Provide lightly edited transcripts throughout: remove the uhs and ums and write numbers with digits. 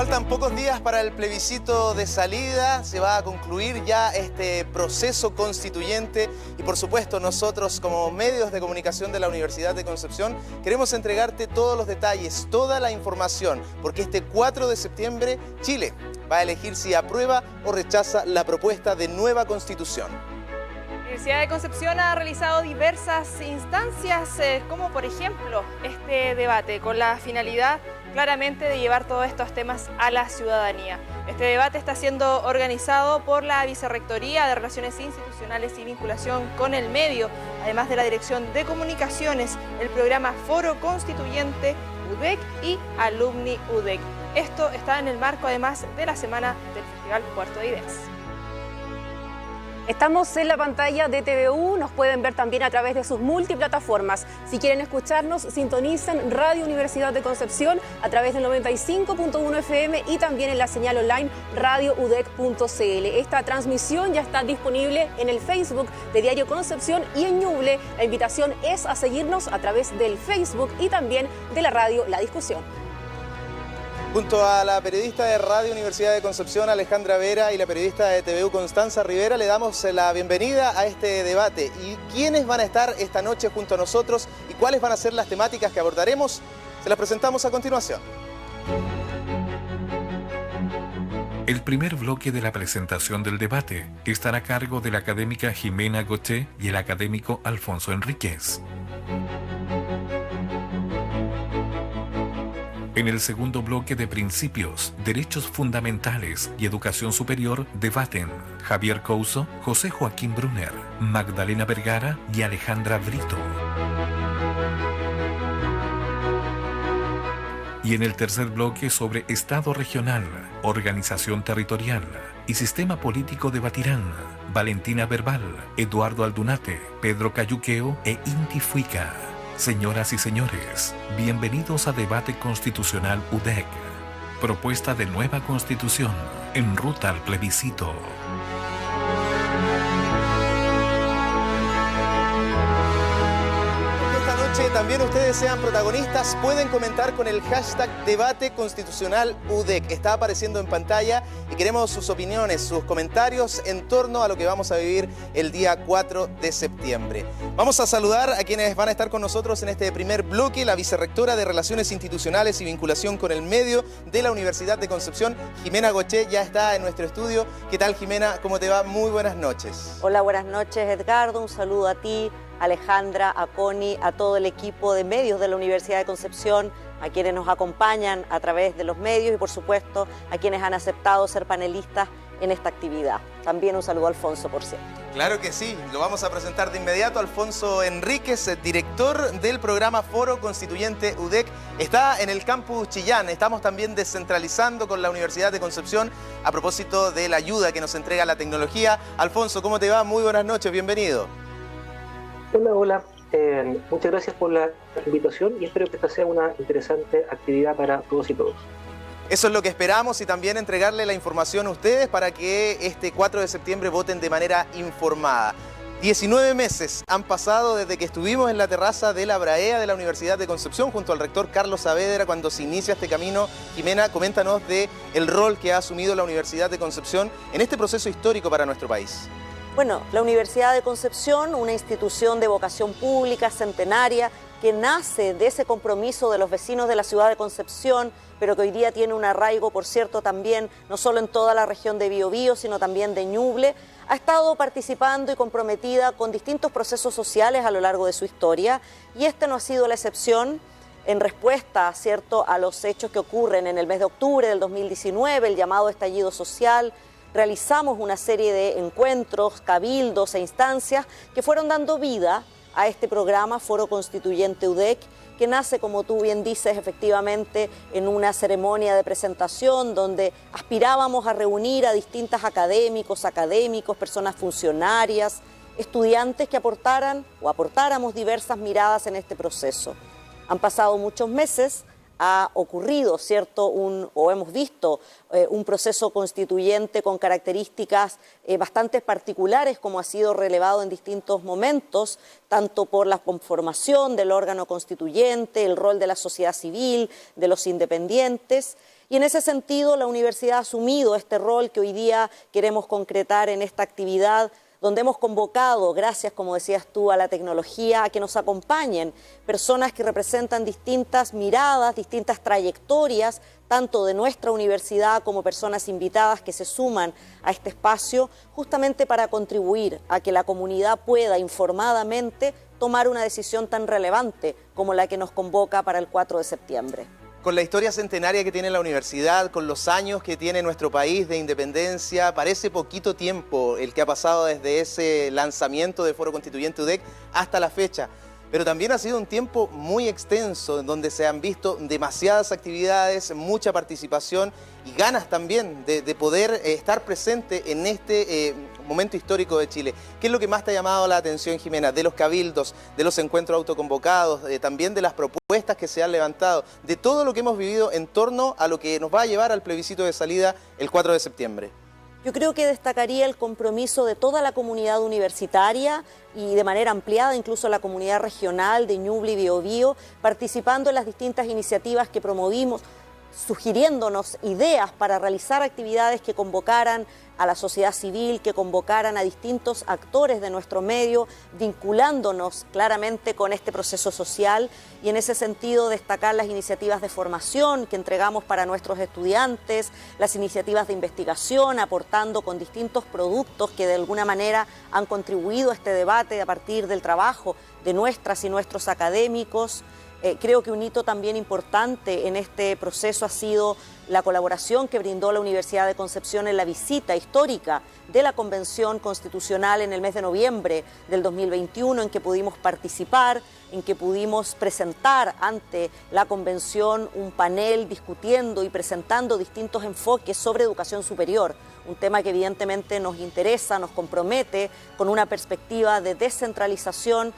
Faltan pocos días para el plebiscito de salida, se va a concluir ya este proceso constituyente y por supuesto nosotros como medios de comunicación de la Universidad de Concepción queremos entregarte todos los detalles, toda la información, porque este 4 de septiembre Chile va a elegir si aprueba o rechaza la propuesta de nueva constitución. La Universidad de Concepción ha realizado diversas instancias, como por ejemplo este debate, con la finalidad claramente de llevar todos estos temas a la ciudadanía. Este debate está siendo organizado por la Vicerrectoría de Relaciones Institucionales y Vinculación con el Medio, además de la Dirección de Comunicaciones, el programa Foro Constituyente UDEC y Alumni UDEC. Esto está en el marco además de la semana del Festival Puerto de Ideas. Estamos en la pantalla de TVU, nos pueden ver también a través de sus multiplataformas. Si quieren escucharnos, sintonicen Radio Universidad de Concepción a través del 95.1 FM y también en la señal online radioudec.cl. Esta transmisión ya está disponible en el Facebook de Diario Concepción y en Ñuble. La invitación es a seguirnos a través del Facebook y también de la radio La Discusión. Junto a la periodista de Radio Universidad de Concepción, Alejandra Vera, y la periodista de TVU, Constanza Rivera, le damos la bienvenida a este debate. ¿Y quiénes van a estar esta noche junto a nosotros y cuáles van a ser las temáticas que abordaremos? Se las presentamos a continuación. El primer bloque de la presentación del debate estará a cargo de la académica Jimena Goché y el académico Alfonso Enríquez. En el segundo bloque de Principios, Derechos Fundamentales y Educación Superior debaten Javier Couso, José Joaquín Brunner, Magdalena Vergara y Alejandra Brito. Y en el tercer bloque sobre Estado Regional, Organización Territorial y Sistema Político debatirán Valentina Verbal, Eduardo Aldunate, Pedro Cayuqueo e Inti Fuica. Señoras y señores, bienvenidos a Debate Constitucional UDEC. Propuesta de nueva constitución en ruta al plebiscito. También ustedes sean protagonistas, pueden comentar con el hashtag Debate Constitucional UDEC. Está apareciendo en pantalla y queremos sus opiniones, sus comentarios en torno a lo que vamos a vivir el día 4 de septiembre. Vamos a saludar a quienes van a estar con nosotros en este primer bloque. La vicerrectora de Relaciones Institucionales y Vinculación con el Medio de la Universidad de Concepción, Jimena Goché, ya está en nuestro estudio. ¿Qué tal, Jimena? ¿Cómo te va? Muy buenas noches. Hola, buenas noches, Edgardo. Un saludo a ti, Alejandra, a Connie, a todo el equipo de medios de la Universidad de Concepción, a quienes nos acompañan a través de los medios y, por supuesto, a quienes han aceptado ser panelistas en esta actividad. También un saludo a Alfonso, por cierto. Claro que sí, lo vamos a presentar de inmediato. Alfonso Enríquez, director del programa Foro Constituyente UDEC, está en el campus Chillán. Estamos también descentralizando con la Universidad de Concepción a propósito de la ayuda que nos entrega la tecnología. Alfonso, ¿cómo te va? Muy buenas noches, bienvenido. Hola. Muchas gracias por la invitación y espero que esta sea una interesante actividad para todos y todos. Eso es lo que esperamos y también entregarle la información a ustedes para que este 4 de septiembre voten de manera informada. 19 meses han pasado desde que estuvimos en la terraza de la Brea de la Universidad de Concepción junto al rector Carlos Saavedra cuando se inicia este camino. Jimena, coméntanos del rol que ha asumido la Universidad de Concepción en este proceso histórico para nuestro país. Bueno, la Universidad de Concepción, una institución de vocación pública centenaria que nace de ese compromiso de los vecinos de la ciudad de Concepción, pero que hoy día tiene un arraigo, por cierto, también no solo en toda la región de Biobío, sino también de Ñuble, ha estado participando y comprometida con distintos procesos sociales a lo largo de su historia, y este no ha sido la excepción. En respuesta, ¿cierto?, a los hechos que ocurren en el mes de octubre del 2019, el llamado estallido social, realizamos una serie de encuentros, cabildos e instancias que fueron dando vida a este programa Foro Constituyente UDEC, que nace, como tú bien dices, efectivamente en una ceremonia de presentación donde aspirábamos a reunir a distintos académicos, personas funcionarias, estudiantes que aportáramos diversas miradas en este proceso. Han pasado muchos meses, ha ocurrido, ¿cierto? O hemos visto un proceso constituyente con características bastante particulares, como ha sido relevado en distintos momentos, tanto por la conformación del órgano constituyente, el rol de la sociedad civil, de los independientes. Y en ese sentido, la universidad ha asumido este rol que hoy día queremos concretar en esta actividad, donde hemos convocado, gracias, como decías tú, a la tecnología, a que nos acompañen personas que representan distintas miradas, distintas trayectorias, tanto de nuestra universidad como personas invitadas que se suman a este espacio, justamente para contribuir a que la comunidad pueda informadamente tomar una decisión tan relevante como la que nos convoca para el 4 de septiembre. Con la historia centenaria que tiene la universidad, con los años que tiene nuestro país de independencia, parece poquito tiempo el que ha pasado desde ese lanzamiento de Foro Constituyente UDEC hasta la fecha. Pero también ha sido un tiempo muy extenso, en donde se han visto demasiadas actividades, mucha participación y ganas también de poder estar presente en este momento histórico de Chile. ¿Qué es lo que más te ha llamado la atención, Jimena? De los cabildos, de los encuentros autoconvocados, también de las propuestas que se han levantado, de todo lo que hemos vivido en torno a lo que nos va a llevar al plebiscito de salida el 4 de septiembre. Yo creo que destacaría el compromiso de toda la comunidad universitaria y de manera ampliada, incluso la comunidad regional de Ñuble y Biobío, participando en las distintas iniciativas que promovimos, sugiriéndonos ideas para realizar actividades que convocaran a la sociedad civil, que convocaran a distintos actores de nuestro medio, vinculándonos claramente con este proceso social, y en ese sentido destacar las iniciativas de formación que entregamos para nuestros estudiantes, las iniciativas de investigación, aportando con distintos productos que de alguna manera han contribuido a este debate a partir del trabajo de nuestras y nuestros académicos. Creo que un hito también importante en este proceso ha sido la colaboración que brindó la Universidad de Concepción en la visita histórica de la Convención Constitucional en el mes de noviembre del 2021, en que pudimos participar, en que pudimos presentar ante la Convención un panel discutiendo y presentando distintos enfoques sobre educación superior, un tema que evidentemente nos interesa, nos compromete con una perspectiva de descentralización.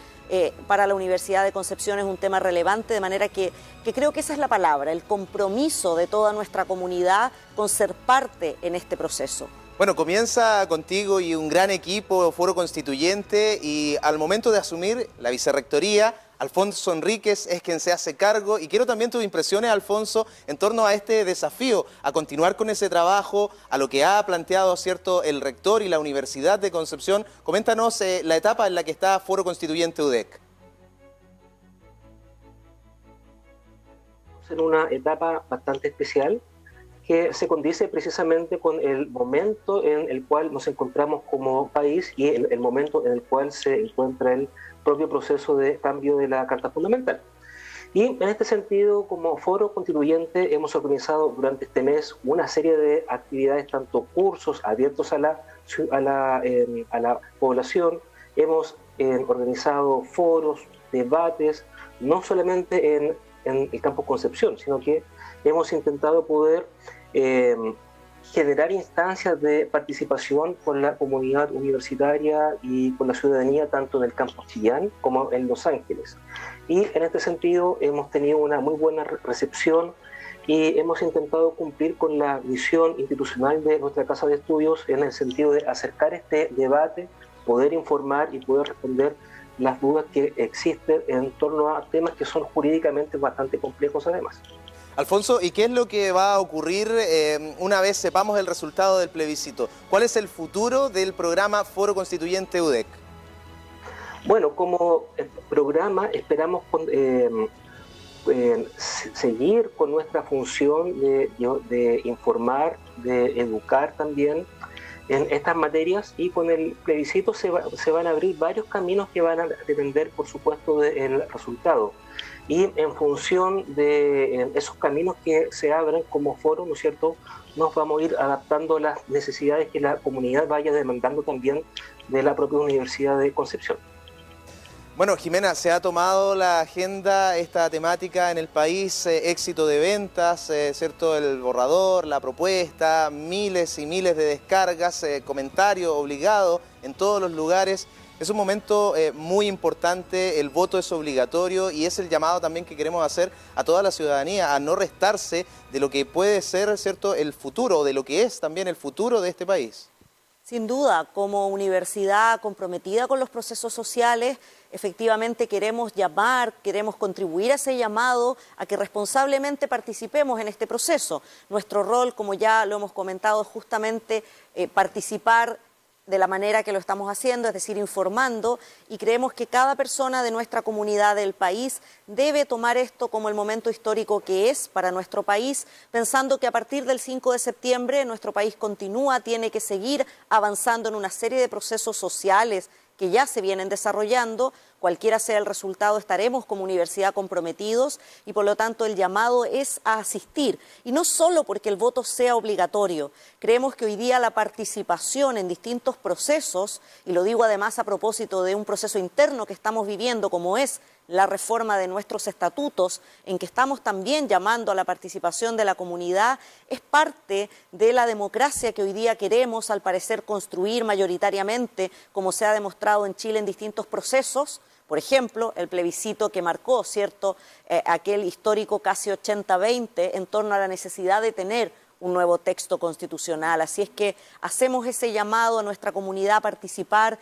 Para la Universidad de Concepción es un tema relevante, de manera que creo que esa es la palabra, el compromiso de toda nuestra comunidad con ser parte en este proceso. Bueno, comienza contigo y un gran equipo, Foro Constituyente, y al momento de asumir la vicerrectoría, Alfonso Enríquez es quien se hace cargo, y quiero también tus impresiones, Alfonso, en torno a este desafío, a continuar con ese trabajo, a lo que ha planteado, ¿cierto?, el rector y la Universidad de Concepción. Coméntanos la etapa en la que está Foro Constituyente UDEC. En una etapa bastante especial que se condice precisamente con el momento en el cual nos encontramos como país y el momento en el cual se encuentra el propio proceso de cambio de la Carta Fundamental. Y en este sentido, como Foro Constituyente, hemos organizado durante este mes una serie de actividades, tanto cursos abiertos a la población, hemos organizado foros, debates, no solamente en el Campus Concepción, sino que hemos intentado poder generar instancias de participación con la comunidad universitaria y con la ciudadanía, tanto en el campus Chillán como en Los Ángeles. Y en este sentido hemos tenido una muy buena recepción y hemos intentado cumplir con la visión institucional de nuestra Casa de Estudios en el sentido de acercar este debate, poder informar y poder responder las dudas que existen en torno a temas que son jurídicamente bastante complejos además. Alfonso, ¿y qué es lo que va a ocurrir una vez sepamos el resultado del plebiscito? ¿Cuál es el futuro del programa Foro Constituyente UDEC? Bueno, como programa esperamos seguir con nuestra función de informar, de educar también en estas materias, y con el plebiscito se van a abrir varios caminos que van a depender, por supuesto, del resultado. Y en función de esos caminos que se abren como foro, ¿no es cierto?, nos vamos a ir adaptando a las necesidades que la comunidad vaya demandando también de la propia Universidad de Concepción. Bueno, Jimena, se ha tomado la agenda, esta temática en el país, éxito de ventas, ¿cierto? El borrador, la propuesta, miles y miles de descargas, comentarios obligados en todos los lugares. Es un momento muy importante, el voto es obligatorio y es el llamado también que queremos hacer a toda la ciudadanía a no restarse de lo que puede ser, ¿cierto?, el futuro, o de lo que es también el futuro de este país. Sin duda, como universidad comprometida con los procesos sociales, efectivamente queremos llamar, queremos contribuir a ese llamado, a que responsablemente participemos en este proceso. Nuestro rol, como ya lo hemos comentado, es justamente participar de la manera que lo estamos haciendo, es decir, informando, y creemos que cada persona de nuestra comunidad del país debe tomar esto como el momento histórico que es para nuestro país, pensando que a partir del 5 de septiembre nuestro país continúa, tiene que seguir avanzando en una serie de procesos sociales que ya se vienen desarrollando. Cualquiera sea el resultado, estaremos como universidad comprometidos y por lo tanto el llamado es a asistir. Y no solo porque el voto sea obligatorio, creemos que hoy día la participación en distintos procesos, y lo digo además a propósito de un proceso interno que estamos viviendo como es la reforma de nuestros estatutos, en que estamos también llamando a la participación de la comunidad, es parte de la democracia que hoy día queremos, al parecer, construir mayoritariamente, como se ha demostrado en Chile en distintos procesos. Por ejemplo, el plebiscito que marcó, ¿cierto?, aquel histórico casi 80-20 en torno a la necesidad de tener un nuevo texto constitucional. Así es que hacemos ese llamado a nuestra comunidad a participar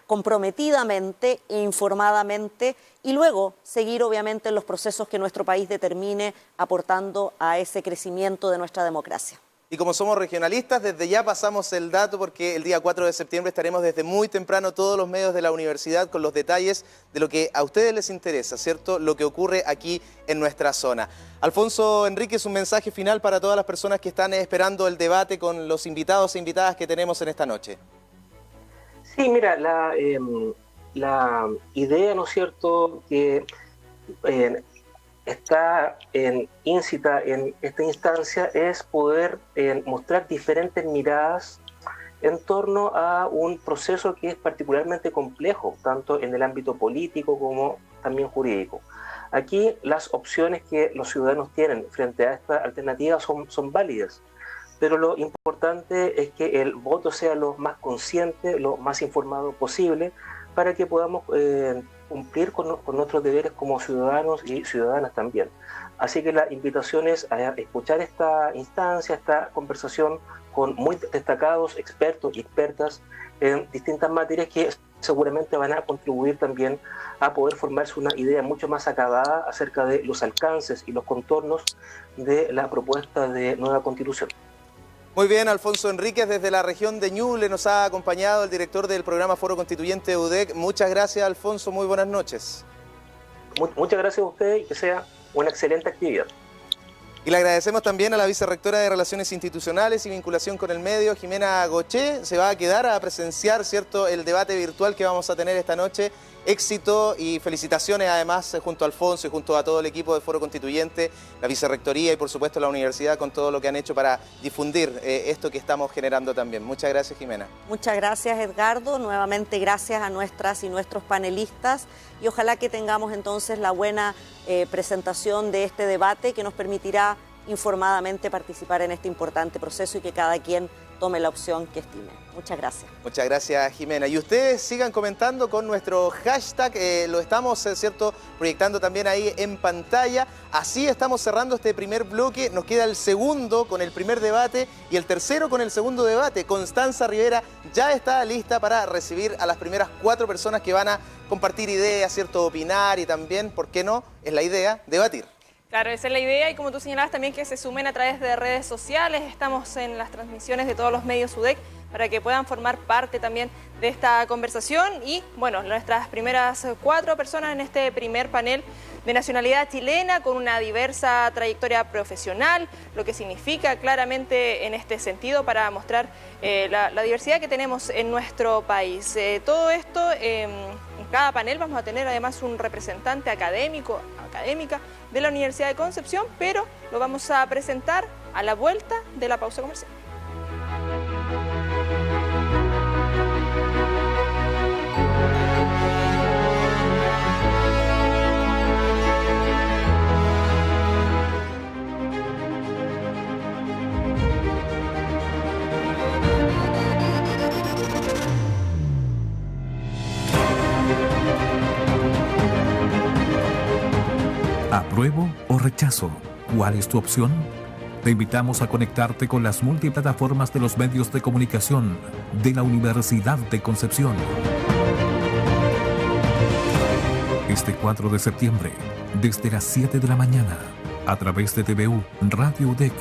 comprometidamente e informadamente y luego seguir obviamente en los procesos que nuestro país determine, aportando a ese crecimiento de nuestra democracia. Y como somos regionalistas, desde ya pasamos el dato porque el día 4 de septiembre estaremos desde muy temprano todos los medios de la universidad con los detalles de lo que a ustedes les interesa, ¿cierto?, lo que ocurre aquí en nuestra zona. Alfonso Enríquez, un mensaje final para todas las personas que están esperando el debate con los invitados e invitadas que tenemos en esta noche. Sí, mira, la idea, ¿no es cierto?, que está íncita en esta instancia es poder mostrar diferentes miradas en torno a un proceso que es particularmente complejo, tanto en el ámbito político como también jurídico. Aquí las opciones que los ciudadanos tienen frente a esta alternativa son válidas, pero lo importante es que el voto sea lo más consciente, lo más informado posible, para que podamos cumplir con nuestros deberes como ciudadanos y ciudadanas también. Así que la invitación es a escuchar esta instancia, esta conversación con muy destacados expertos y expertas en distintas materias que seguramente van a contribuir también a poder formarse una idea mucho más acabada acerca de los alcances y los contornos de la propuesta de nueva Constitución. Muy bien, Alfonso Enríquez, desde la región de Ñuble nos ha acompañado el director del programa Foro Constituyente de UDEC. Muchas gracias, Alfonso, muy buenas noches. Muchas gracias a usted y que sea una excelente actividad. Y le agradecemos también a la vicerrectora de Relaciones Institucionales y Vinculación con el Medio, Jimena Goché. Se va a quedar a presenciar, ¿cierto?, el debate virtual que vamos a tener esta noche. Éxito y felicitaciones además junto a Alfonso y junto a todo el equipo de Foro Constituyente, la vicerrectoría y por supuesto la universidad con todo lo que han hecho para difundir esto que estamos generando también. Muchas gracias, Jimena. Muchas gracias, Edgardo. Nuevamente gracias a nuestras y nuestros panelistas y ojalá que tengamos entonces la buena presentación de este debate que nos permitirá informadamente participar en este importante proceso y que cada quien tome la opción que estime. Muchas gracias. Muchas gracias, Jimena. Y ustedes sigan comentando con nuestro hashtag, lo estamos, ¿cierto?, proyectando también ahí en pantalla. Así estamos cerrando este primer bloque. Nos queda el segundo con el primer debate y el tercero con el segundo debate. Constanza Rivera ya está lista para recibir a las primeras 4 personas que van a compartir ideas, ¿cierto?, opinar y también, ¿por qué no?, es la idea, debatir. Claro, esa es la idea y como tú señalabas también que se sumen a través de redes sociales. Estamos en las transmisiones de todos los medios UDEC para que puedan formar parte también de esta conversación. Y bueno, nuestras primeras 4 personas en este primer panel de nacionalidad chilena con una diversa trayectoria profesional, lo que significa claramente en este sentido para mostrar la diversidad que tenemos en nuestro país. Todo esto, en cada panel vamos a tener además un representante académica de la Universidad de Concepción, pero lo vamos a presentar a la vuelta de la pausa comercial. rechazo. ¿Cuál es tu opción? Te invitamos a conectarte con las multiplataformas de los medios de comunicación de la Universidad de Concepción. Este 4 de septiembre, desde las 7 de la mañana, a través de TVU, Radio UDEC,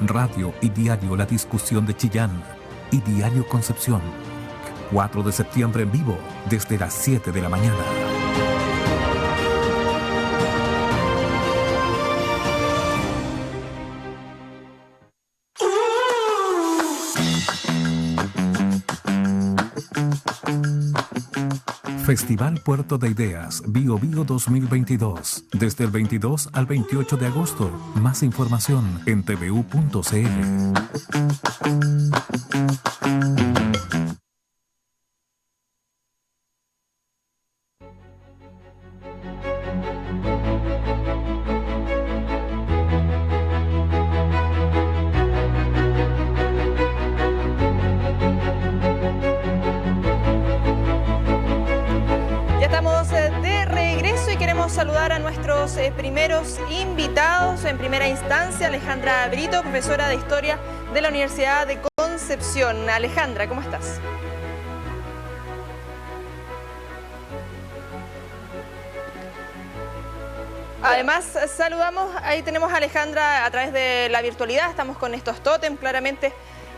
Radio y Diario La Discusión de Chillán y Diario Concepción. 4 de septiembre en vivo, desde las 7 de la mañana. Festival Puerto de Ideas Bio Bio 2022. Desde el 22 al 28 de agosto. Más información en tvu.cl. Saludar a nuestros primeros invitados. En primera instancia, Alejandra Brito, profesora de Historia de la Universidad de Concepción. Alejandra, ¿cómo estás? Además, saludamos, ahí tenemos a Alejandra a través de la virtualidad, estamos con estos tótem claramente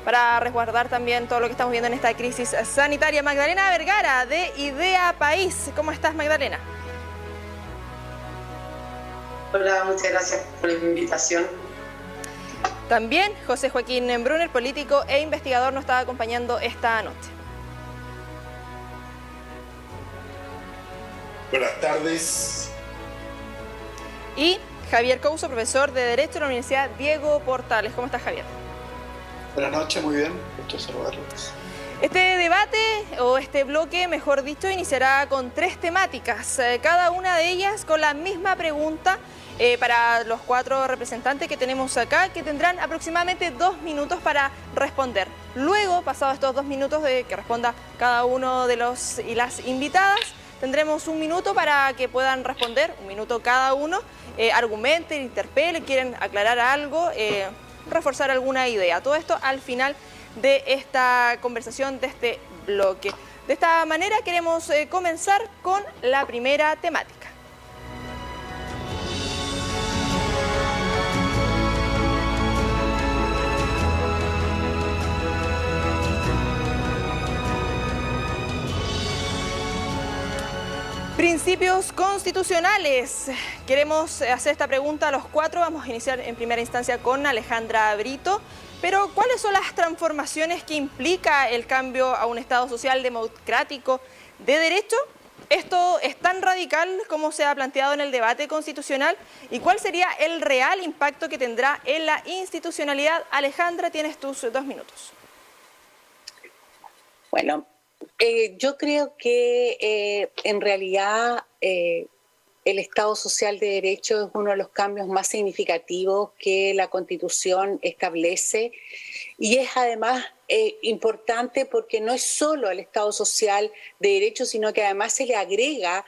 para resguardar también todo lo que estamos viendo en esta crisis sanitaria. Magdalena Vergara, de Idea País. ¿Cómo estás, Magdalena? Hola, muchas gracias por la invitación. También José Joaquín Brunner, político e investigador, nos está acompañando esta noche. Buenas tardes. Y Javier Couso, profesor de Derecho de la Universidad Diego Portales. ¿Cómo estás, Javier? Buenas noches, muy bien. Gusto saludarlos. Este debate, o este bloque, mejor dicho, iniciará con 3 temáticas, cada una de ellas con la misma pregunta para los 4 representantes que tenemos acá, que tendrán aproximadamente 2 minutos para responder. Luego, pasados estos 2 minutos de que responda cada uno de los y las invitadas, tendremos 1 minuto para que puedan responder, 1 minuto cada uno, argumenten, interpelen, quieren aclarar algo, reforzar alguna idea. Todo esto al final de esta conversación, de este bloque. De esta manera queremos comenzar con la primera temática. Principios constitucionales. Queremos hacer esta pregunta a los 4. Vamos a iniciar en primera instancia con Alejandra Brito. Pero, ¿cuáles son las transformaciones que implica el cambio a un Estado social democrático de derecho? ¿Esto es tan radical como se ha planteado en el debate constitucional? ¿Y cuál sería el real impacto que tendrá en la institucionalidad? Alejandra, tienes tus 2 minutos. Bueno, yo creo que en realidad el Estado social de derecho es uno de los cambios más significativos que la Constitución establece y es además importante porque no es solo el Estado social de derecho, sino que además se le agrega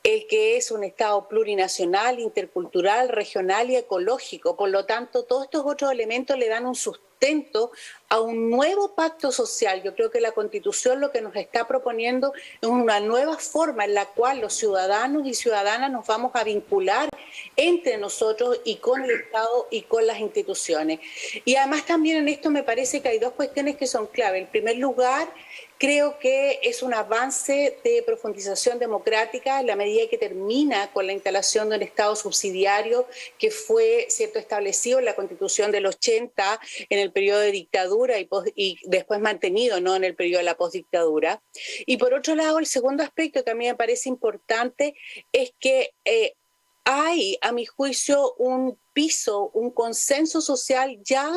el que es un Estado plurinacional, intercultural, regional y ecológico. Por lo tanto, todos estos otros elementos le dan un sustento a un nuevo pacto social. Yo creo que la Constitución lo que nos está proponiendo es una nueva forma en la cual los ciudadanos y ciudadanas nos vamos a vincular entre nosotros y con el Estado y con las instituciones. Y además también en esto me parece que hay 2 cuestiones que son clave. En primer lugar, creo que es un avance de profundización democrática en la medida que termina con la instalación de un Estado subsidiario que fue establecido en la Constitución del 80 en el periodo de dictadura y después mantenido, ¿no?, en el periodo de la postdictadura. Y por otro lado, el segundo aspecto que a mí me parece importante es que hay, a mi juicio, un piso, un consenso social ya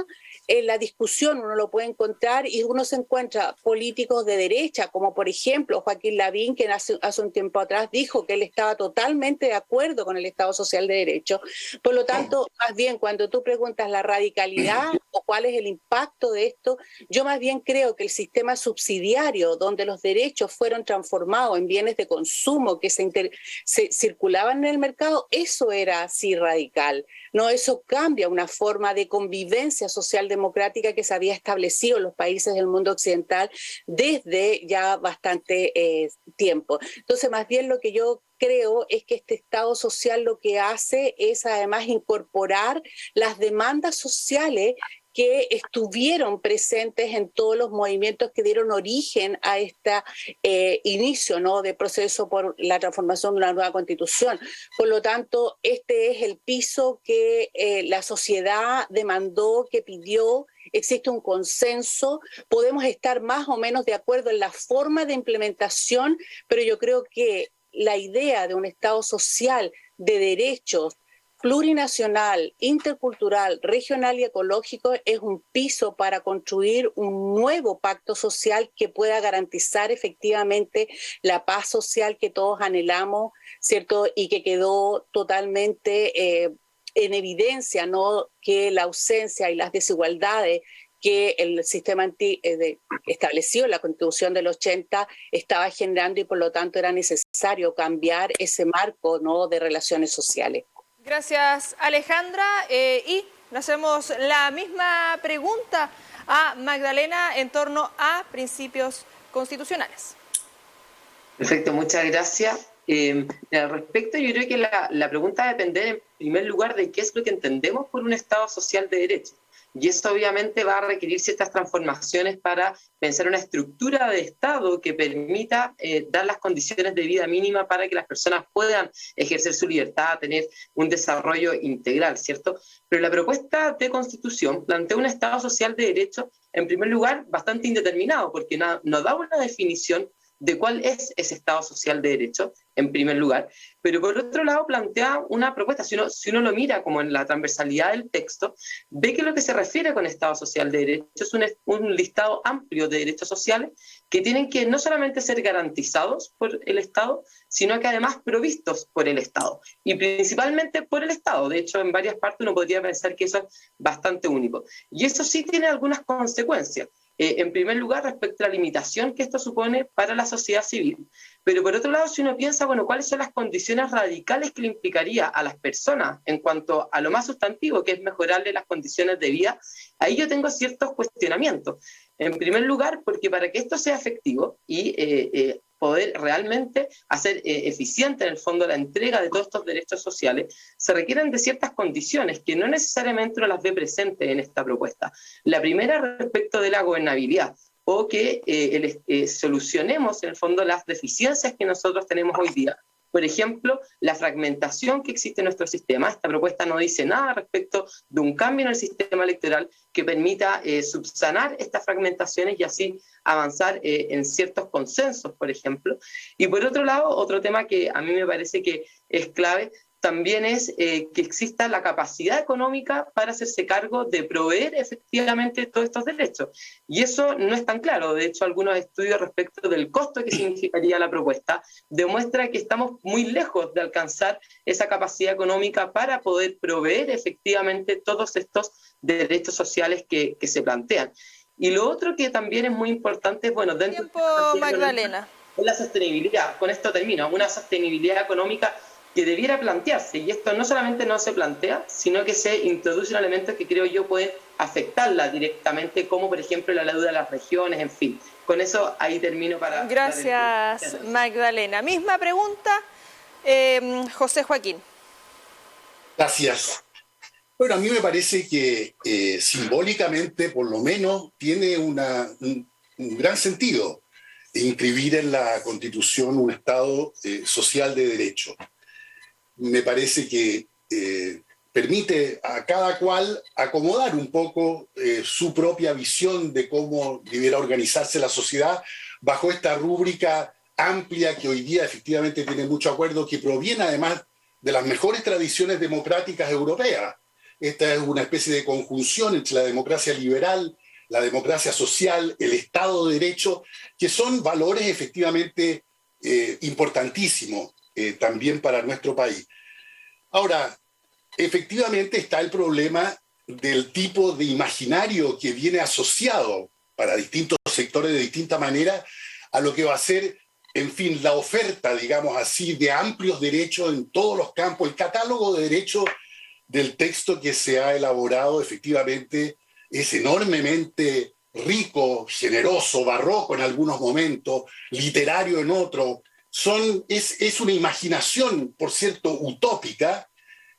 en la discusión. Uno lo puede encontrar y uno se encuentra políticos de derecha, como por ejemplo Joaquín Lavín, que hace un tiempo atrás dijo que él estaba totalmente de acuerdo con el Estado social de derecho. Por lo tanto, más bien cuando tú preguntas la radicalidad o cuál es el impacto de esto, yo más bien creo que el sistema subsidiario, donde los derechos fueron transformados en bienes de consumo que se circulaban en el mercado, eso era así radical. ¿no? Eso cambia una forma de convivencia social democrática que se había establecido en los países del mundo occidental desde ya bastante tiempo. Entonces, más bien lo que yo creo es que este Estado social lo que hace es además incorporar las demandas sociales que estuvieron presentes en todos los movimientos que dieron origen a este inicio, ¿no?, de proceso por la transformación de una nueva constitución. Por lo tanto, este es el piso que la sociedad demandó, que pidió. Existe un consenso, podemos estar más o menos de acuerdo en la forma de implementación, pero yo creo que la idea de un Estado social de derechos, plurinacional, intercultural, regional y ecológico es un piso para construir un nuevo pacto social que pueda garantizar efectivamente la paz social que todos anhelamos, ¿cierto? Y que quedó totalmente en evidencia, ¿no?, que la ausencia y las desigualdades que el sistema estableció en la Constitución del 80 estaba generando, y por lo tanto era necesario cambiar ese marco, ¿no?, de relaciones sociales. Gracias, Alejandra. Y le hacemos la misma pregunta a Magdalena en torno a principios constitucionales. Perfecto, muchas gracias. Al respecto, yo creo que la pregunta va a depender en primer lugar de qué es lo que entendemos por un Estado social de derecho. Y eso obviamente va a requerir ciertas transformaciones para pensar una estructura de Estado que permita dar las condiciones de vida mínima para que las personas puedan ejercer su libertad, tener un desarrollo integral, ¿cierto? Pero la propuesta de Constitución plantea un Estado social de derecho, en primer lugar, bastante indeterminado, porque no da una definición de cuál es ese Estado social de derecho, en primer lugar, pero por otro lado plantea una propuesta. Si uno lo mira como en la transversalidad del texto, ve que lo que se refiere con Estado social de derecho es un listado amplio de derechos sociales que tienen que no solamente ser garantizados por el Estado, sino que además provistos por el Estado, y principalmente por el Estado. De hecho, en varias partes uno podría pensar que eso es bastante único. Y eso sí tiene algunas consecuencias. En primer lugar, respecto a la limitación que esto supone para la sociedad civil. Pero por otro lado, si uno piensa, bueno, ¿cuáles son las condiciones radicales que le implicaría a las personas en cuanto a lo más sustantivo, que es mejorarle las condiciones de vida? Ahí yo tengo ciertos cuestionamientos. En primer lugar, porque para que esto sea efectivo y poder realmente hacer eficiente en el fondo la entrega de todos estos derechos sociales, se requieren de ciertas condiciones que no necesariamente uno las ve presentes en esta propuesta. La primera, respecto de la gobernabilidad, o que solucionemos en el fondo las deficiencias que nosotros tenemos hoy día. Por ejemplo, la fragmentación que existe en nuestro sistema. Esta propuesta no dice nada respecto de un cambio en el sistema electoral que permita subsanar estas fragmentaciones y así avanzar en ciertos consensos, por ejemplo. Y por otro lado, otro tema que a mí me parece que es clave también es que exista la capacidad económica para hacerse cargo de proveer efectivamente todos estos derechos. Y eso no es tan claro. De hecho, algunos estudios respecto del costo que significaría la propuesta demuestran que estamos muy lejos de alcanzar esa capacidad económica para poder proveer efectivamente todos estos derechos sociales que se plantean. Y lo otro que también es muy importante es, bueno, dentro de Magdalena, es la sostenibilidad. Con esto termino. Una sostenibilidad económica que debiera plantearse, y esto no solamente no se plantea, sino que se introducen elementos que creo yo pueden afectarla directamente, como por ejemplo la deuda de las regiones, en fin. Con eso ahí termino para... Gracias, Magdalena. Misma pregunta, José Joaquín. Gracias. Bueno, a mí me parece que simbólicamente, por lo menos, tiene un gran sentido inscribir en la Constitución un Estado social de derecho. Me parece que permite a cada cual acomodar un poco su propia visión de cómo debiera organizarse la sociedad bajo esta rúbrica amplia que hoy día efectivamente tiene mucho acuerdo, que proviene además de las mejores tradiciones democráticas europeas. Esta es una especie de conjunción entre la democracia liberal, la democracia social, el Estado de Derecho, que son valores efectivamente importantísimos también para nuestro país. Ahora, efectivamente está el problema del tipo de imaginario que viene asociado para distintos sectores de distinta manera a lo que va a ser, en fin, la oferta, digamos así, de amplios derechos en todos los campos, el catálogo de derechos del texto que se ha elaborado efectivamente es enormemente rico, generoso, barroco en algunos momentos, literario en otros. Es una imaginación, por cierto, utópica,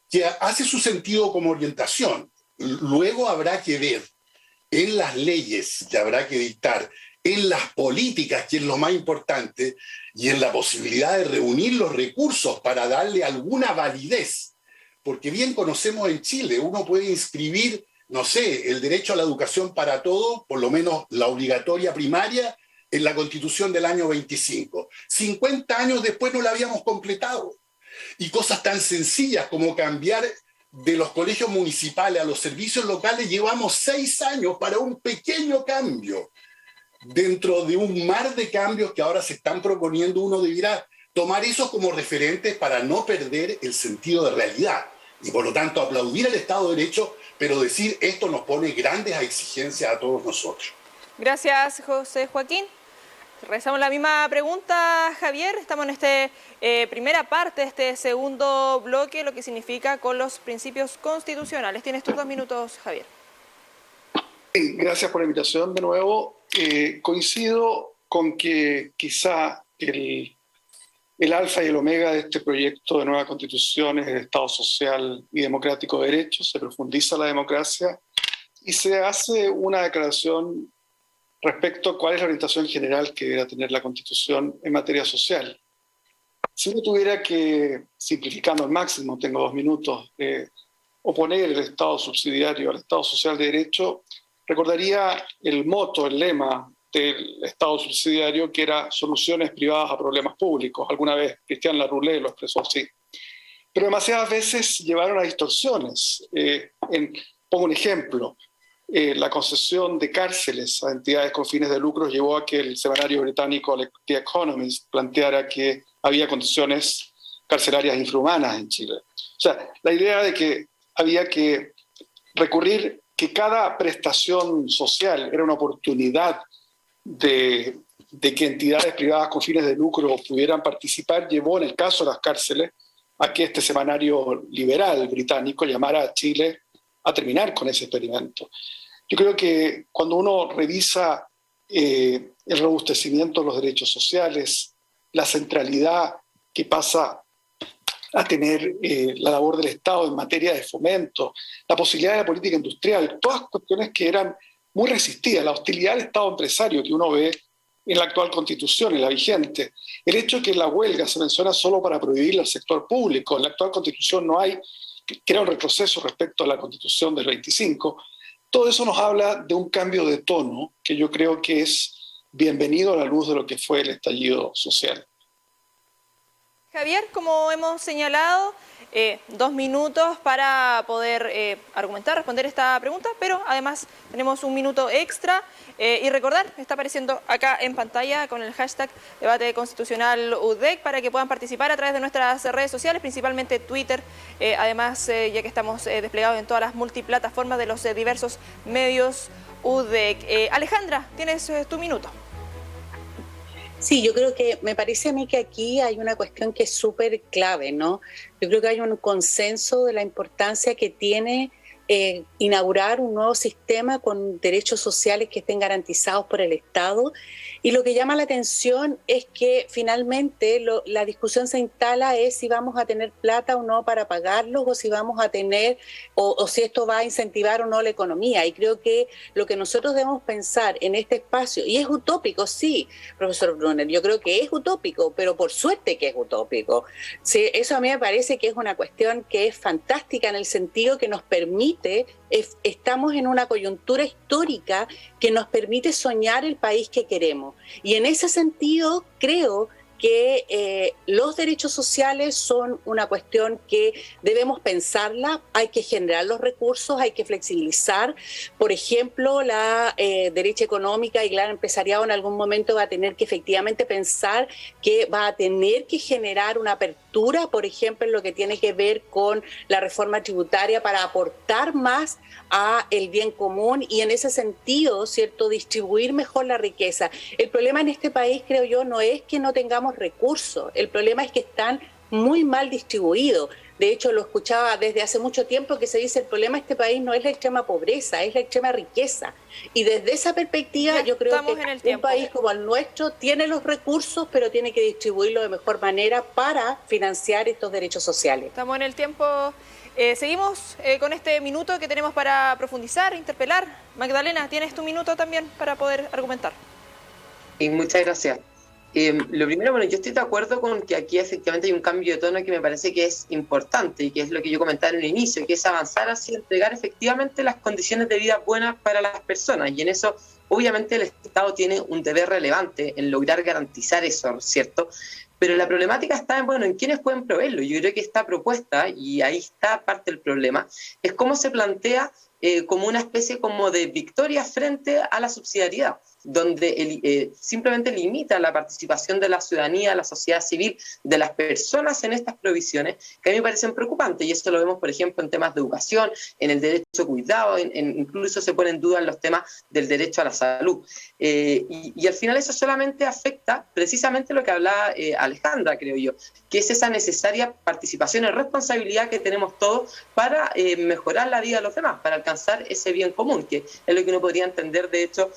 que hace su sentido como orientación. Luego habrá que ver en las leyes que habrá que dictar, en las políticas, que es lo más importante, y en la posibilidad de reunir los recursos para darle alguna validez. Porque bien conocemos en Chile, uno puede inscribir, no sé, el derecho a la educación para todos, por lo menos la obligatoria primaria, en la Constitución del año 25. 50 años después no la habíamos completado. Y cosas tan sencillas como cambiar de los colegios municipales a los servicios locales, llevamos 6 años para un pequeño cambio. Dentro de un mar de cambios que ahora se están proponiendo, uno deberá tomar eso como referentes para no perder el sentido de realidad. Y por lo tanto aplaudir al Estado de Derecho, pero decir esto nos pone grandes exigencias a todos nosotros. Gracias, José Joaquín. Realizamos la misma pregunta, Javier. Estamos en esta primera parte, este segundo bloque, lo que significa con los principios constitucionales. Tienes tus 2 minutos, Javier. Gracias por la invitación de nuevo. Coincido con que quizá el alfa y el omega de este proyecto de nueva constitución es el Estado social y democrático de derecho. Se profundiza la democracia y se hace una declaración respecto a cuál es la orientación general que deberá tener la Constitución en materia social. Si uno tuviera que, simplificando al máximo, tengo 2 minutos, oponer el Estado subsidiario al Estado social de derecho, recordaría el moto, el lema del Estado subsidiario, que era soluciones privadas a problemas públicos. Alguna vez Cristian Larroulé lo expresó así. Pero demasiadas veces llevaron a distorsiones. Pongo un ejemplo. La concesión de cárceles a entidades con fines de lucro llevó a que el semanario británico The Economist planteara que había condiciones carcelarias infrahumanas en Chile. O sea, la idea de que había que recurrir, que cada prestación social era una oportunidad de que entidades privadas con fines de lucro pudieran participar, llevó en el caso de las cárceles a que este semanario liberal británico llamara a Chile a terminar con ese experimento. Yo creo que cuando uno revisa el robustecimiento de los derechos sociales, la centralidad que pasa a tener la labor del Estado en materia de fomento, la posibilidad de la política industrial, todas cuestiones que eran muy resistidas, la hostilidad del Estado empresario que uno ve en la actual Constitución, en la vigente, el hecho de que la huelga se menciona solo para prohibir al sector público, en la actual Constitución no hay, que era un retroceso respecto a la Constitución del 25, todo eso nos habla de un cambio de tono que yo creo que es bienvenido a la luz de lo que fue el estallido social. Javier, como hemos señalado, 2 minutos para poder argumentar, responder esta pregunta, pero además tenemos 1 minuto extra y recordar, está apareciendo acá en pantalla con el hashtag Debate Constitucional UDEC para que puedan participar a través de nuestras redes sociales, principalmente Twitter, además ya que estamos desplegados en todas las multiplataformas de los diversos medios UDEC. Alejandra, tienes tu minuto. Sí, yo creo que me parece a mí que aquí hay una cuestión que es súper clave, ¿no? Yo creo que hay un consenso de la importancia que tiene inaugurar un nuevo sistema con derechos sociales que estén garantizados por el Estado. Y lo que llama la atención es que finalmente la discusión se instala es si vamos a tener plata o no para pagarlos, o si vamos a tener, o si esto va a incentivar o no la economía. Y creo que lo que nosotros debemos pensar en este espacio, y es utópico, sí, profesor Brunner, yo creo que es utópico, pero por suerte que es utópico. Sí, eso a mí me parece que es una cuestión que es fantástica en el sentido que nos permite, estamos en una coyuntura histórica que nos permite soñar el país que queremos. Y en ese sentido creo que los derechos sociales son una cuestión que debemos pensarla, hay que generar los recursos, hay que flexibilizar. Por ejemplo, la derecha económica y el gran empresariado en algún momento va a tener que efectivamente pensar que va a tener que generar una apertura, por ejemplo, en lo que tiene que ver con la reforma tributaria para aportar más a el bien común y en ese sentido, ¿cierto?, distribuir mejor la riqueza. El problema en este país, creo yo, no es que no tengamos recursos, el problema es que están muy mal distribuidos. De hecho, lo escuchaba desde hace mucho tiempo que se dice el problema de este país no es la extrema pobreza, es la extrema riqueza. Y desde esa perspectiva yo creo que un país como el nuestro tiene los recursos, pero tiene que distribuirlo de mejor manera para financiar estos derechos sociales. Estamos en el tiempo. Seguimos con este minuto que tenemos para profundizar, interpelar. Magdalena, tienes tu minuto también para poder argumentar. Muchas gracias. Lo primero, bueno, yo estoy de acuerdo con que aquí efectivamente hay un cambio de tono que me parece que es importante y que es lo que yo comentaba en el inicio, que es avanzar hacia entregar efectivamente las condiciones de vida buenas para las personas, y en eso obviamente el Estado tiene un deber relevante en lograr garantizar eso, ¿cierto? Pero la problemática está en quiénes pueden proveerlo. Yo creo que esta propuesta, y ahí está parte del problema, es cómo se plantea como una especie como de victoria frente a la subsidiariedad, donde simplemente limita la participación de la ciudadanía, de la sociedad civil, de las personas en estas provisiones, que a mí me parecen preocupantes, y esto lo vemos, por ejemplo, en temas de educación, en el derecho a cuidado, incluso se pone en duda en los temas del derecho a la salud. Y al final eso solamente afecta precisamente lo que hablaba Alejandra, creo yo, que es esa necesaria participación y responsabilidad que tenemos todos para mejorar la vida de los demás, para alcanzar ese bien común, que es lo que uno podría entender, de hecho,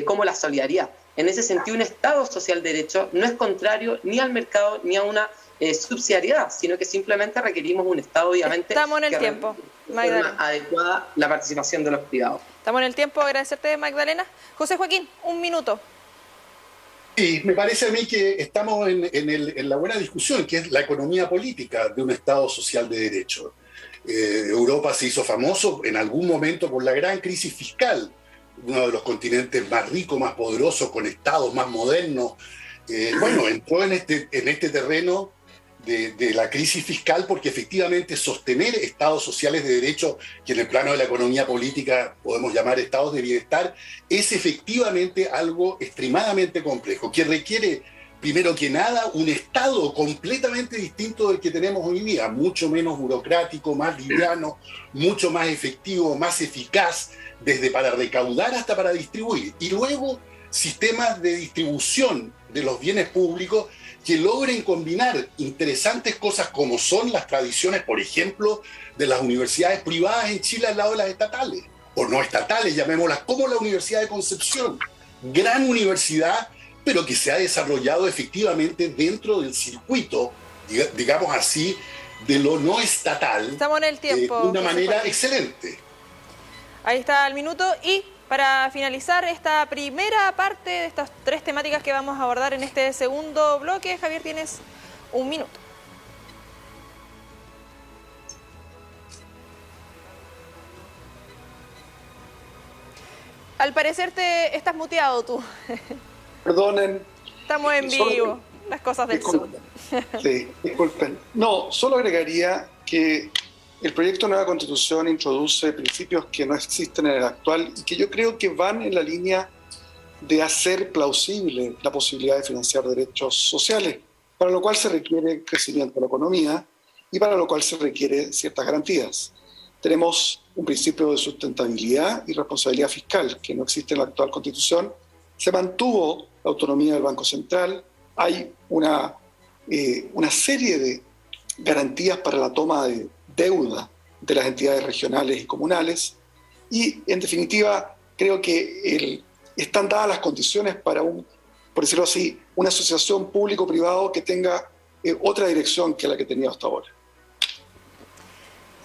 como la solidaridad. En ese sentido, un Estado social de derecho no es contrario ni al mercado ni a una subsidiariedad, sino que simplemente requerimos un Estado, obviamente, estamos en el tiempo, Magdalena, adecuada la participación de los privados. Estamos en el tiempo, agradecerte, Magdalena. José Joaquín, un minuto. Y me parece a mí que estamos en la buena discusión, que es la economía política de un Estado social de derecho. Europa se hizo famoso en algún momento por la gran crisis fiscal, uno de los continentes más ricos, más poderosos, con estados más modernos. Entró en este terreno de la crisis fiscal porque efectivamente sostener estados sociales de derecho, que en el plano de la economía política podemos llamar estados de bienestar, es efectivamente algo extremadamente complejo, que requiere, primero que nada, un Estado completamente distinto del que tenemos hoy día, mucho menos burocrático, más liviano, mucho más efectivo, más eficaz, desde para recaudar hasta para distribuir. Y luego, sistemas de distribución de los bienes públicos que logren combinar interesantes cosas como son las tradiciones, por ejemplo, de las universidades privadas en Chile al lado de las estatales, o no estatales, llamémoslas, como la Universidad de Concepción. Gran universidad, pero que se ha desarrollado efectivamente dentro del circuito, digamos así, de lo no estatal. Estamos en el tiempo. De una manera excelente. Ahí está el minuto. Y para finalizar esta primera parte de estas tres temáticas que vamos a abordar en este segundo bloque, Javier, tienes un minuto. Al parecer te estás muteado tú. Perdonen. Estamos en vivo, las cosas del sur. Sí, disculpen. No, solo agregaría que el proyecto de nueva Constitución introduce principios que no existen en el actual y que yo creo que van en la línea de hacer plausible la posibilidad de financiar derechos sociales, para lo cual se requiere crecimiento de la economía y para lo cual se requiere ciertas garantías. Tenemos un principio de sustentabilidad y responsabilidad fiscal que no existe en la actual Constitución. Se mantuvo la autonomía del Banco Central, hay una serie de garantías para la toma de deuda de las entidades regionales y comunales y, en definitiva, creo que están dadas las condiciones para, por decirlo así, una asociación público-privado que tenga otra dirección que la que tenía hasta ahora.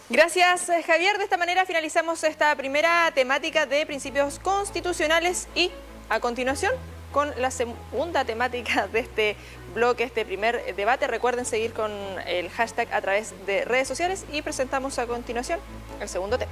Gracias, Javier. De esta manera finalizamos esta primera temática de principios constitucionales y, a continuación, con la segunda temática de este bloque, este primer debate. Recuerden seguir con el hashtag a través de redes sociales y presentamos a continuación el segundo tema.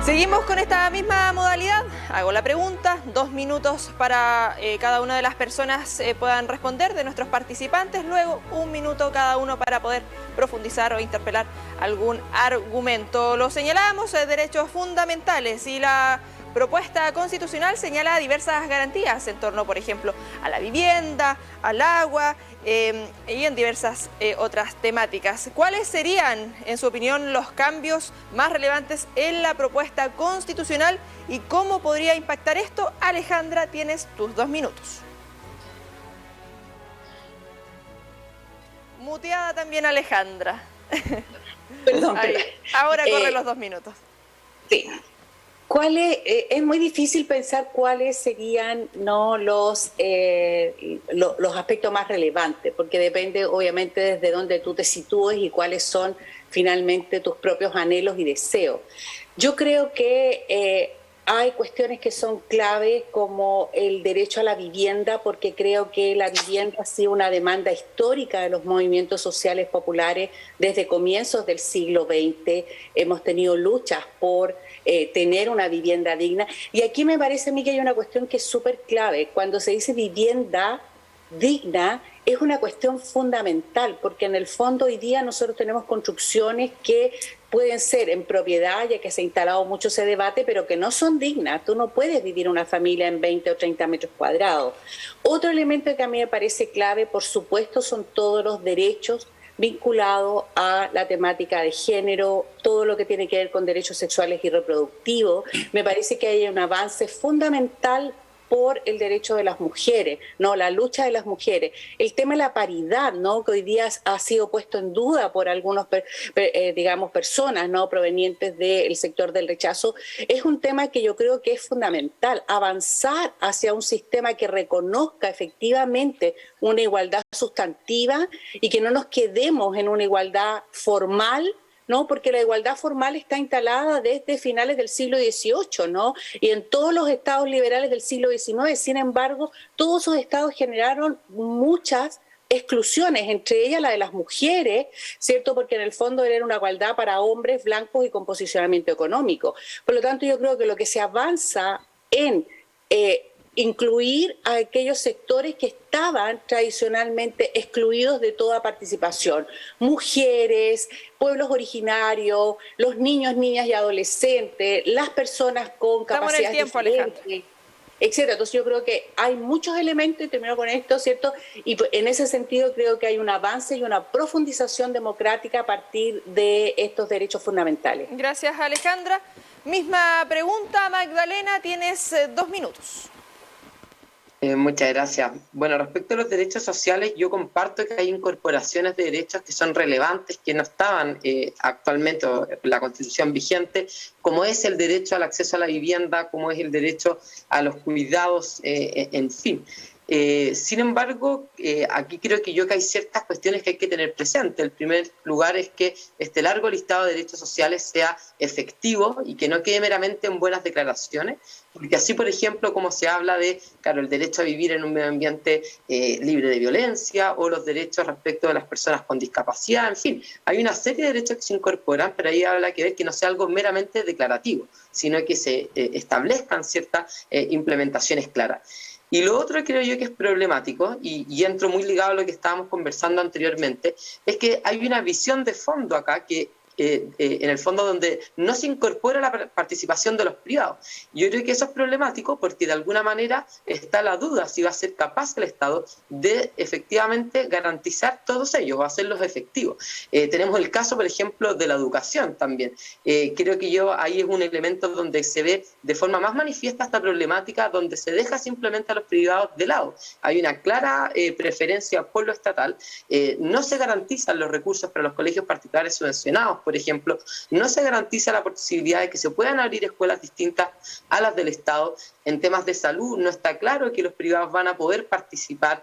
Seguimos con esta misma modalidad. Hago la pregunta, 2 minutos para cada una de las personas puedan responder de nuestros participantes, luego 1 minuto cada uno para poder profundizar o interpelar algún argumento. Lo señalamos, derechos fundamentales, y la propuesta constitucional señala diversas garantías en torno, por ejemplo, a la vivienda, al agua y en diversas otras temáticas. ¿Cuáles serían, en su opinión, los cambios más relevantes en la propuesta constitucional y cómo podría impactar esto? Alejandra, tienes tus 2 minutos. Muteada también Alejandra. Perdón. Ahora corren los 2 minutos. Sí. Es muy difícil pensar cuáles serían los aspectos más relevantes, porque depende obviamente desde dónde tú te sitúes y cuáles son finalmente tus propios anhelos y deseos. Yo creo que hay cuestiones que son clave como el derecho a la vivienda, porque creo que la vivienda ha sido una demanda histórica de los movimientos sociales populares desde comienzos del siglo XX. Hemos tenido luchas por tener una vivienda digna. Y aquí me parece a mí que hay una cuestión que es súper clave. Cuando se dice vivienda digna, es una cuestión fundamental, porque en el fondo hoy día nosotros tenemos construcciones que pueden ser en propiedad, ya que se ha instalado mucho ese debate, pero que no son dignas. Tú no puedes vivir una familia en 20 o 30 metros cuadrados. Otro elemento que a mí me parece clave, por supuesto, son todos los derechos vinculados a la temática de género, todo lo que tiene que ver con derechos sexuales y reproductivos. Me parece que hay un avance fundamental por el derecho de las mujeres, ¿no? La lucha de las mujeres. El tema de la paridad, ¿no? Que hoy día ha sido puesto en duda por algunos, digamos, personas, ¿no? Provenientes del sector del rechazo, es un tema que yo creo que es fundamental. Avanzar hacia un sistema que reconozca efectivamente una igualdad sustantiva y que no nos quedemos en una igualdad formal, ¿no? Porque la igualdad formal está instalada desde finales del siglo XVIII, ¿no? Y en todos los estados liberales del siglo XIX. Sin embargo, todos esos estados generaron muchas exclusiones, entre ellas la de las mujeres, ¿cierto? Porque en el fondo era una igualdad para hombres blancos y con posicionamiento económico. Por lo tanto, yo creo que lo que se avanza en incluir a aquellos sectores que estaban tradicionalmente excluidos de toda participación. Mujeres, pueblos originarios, los niños, niñas y adolescentes, las personas con capacidades diferentes, etcétera. Entonces yo creo que hay muchos elementos, y termino con esto, ¿cierto? Y en ese sentido creo que hay un avance y una profundización democrática a partir de estos derechos fundamentales. Gracias, Alejandra. Misma pregunta, Magdalena, tienes 2 minutos. Muchas gracias. Bueno, respecto a los derechos sociales, yo comparto que hay incorporaciones de derechos que son relevantes, que no estaban actualmente en la Constitución vigente, como es el derecho al acceso a la vivienda, como es el derecho a los cuidados, en fin. Sin embargo, aquí creo que hay ciertas cuestiones que hay que tener presente. El primer lugar es que este largo listado de derechos sociales sea efectivo y que no quede meramente en buenas declaraciones, porque así, por ejemplo, como se habla de, claro, el derecho a vivir en un medio ambiente libre de violencia o los derechos respecto de las personas con discapacidad, en fin, hay una serie de derechos que se incorporan, pero ahí habla que ver que no sea algo meramente declarativo, sino que se establezcan ciertas implementaciones claras. Y lo otro creo yo que es problemático, y entro muy ligado a lo que estábamos conversando anteriormente, es que hay una visión de fondo acá que en el fondo donde no se incorpora la participación de los privados. Yo creo que eso es problemático porque de alguna manera está la duda si va a ser capaz el Estado de efectivamente garantizar todos ellos, o hacerlos efectivos. Tenemos el caso, por ejemplo, de la educación también. Creo que ahí es un elemento donde se ve de forma más manifiesta esta problemática, donde se deja simplemente a los privados de lado. Hay una clara preferencia por lo estatal, no se garantizan los recursos para los colegios particulares subvencionados, por ejemplo, no se garantiza la posibilidad de que se puedan abrir escuelas distintas a las del Estado. En temas de salud no está claro que los privados van a poder participar.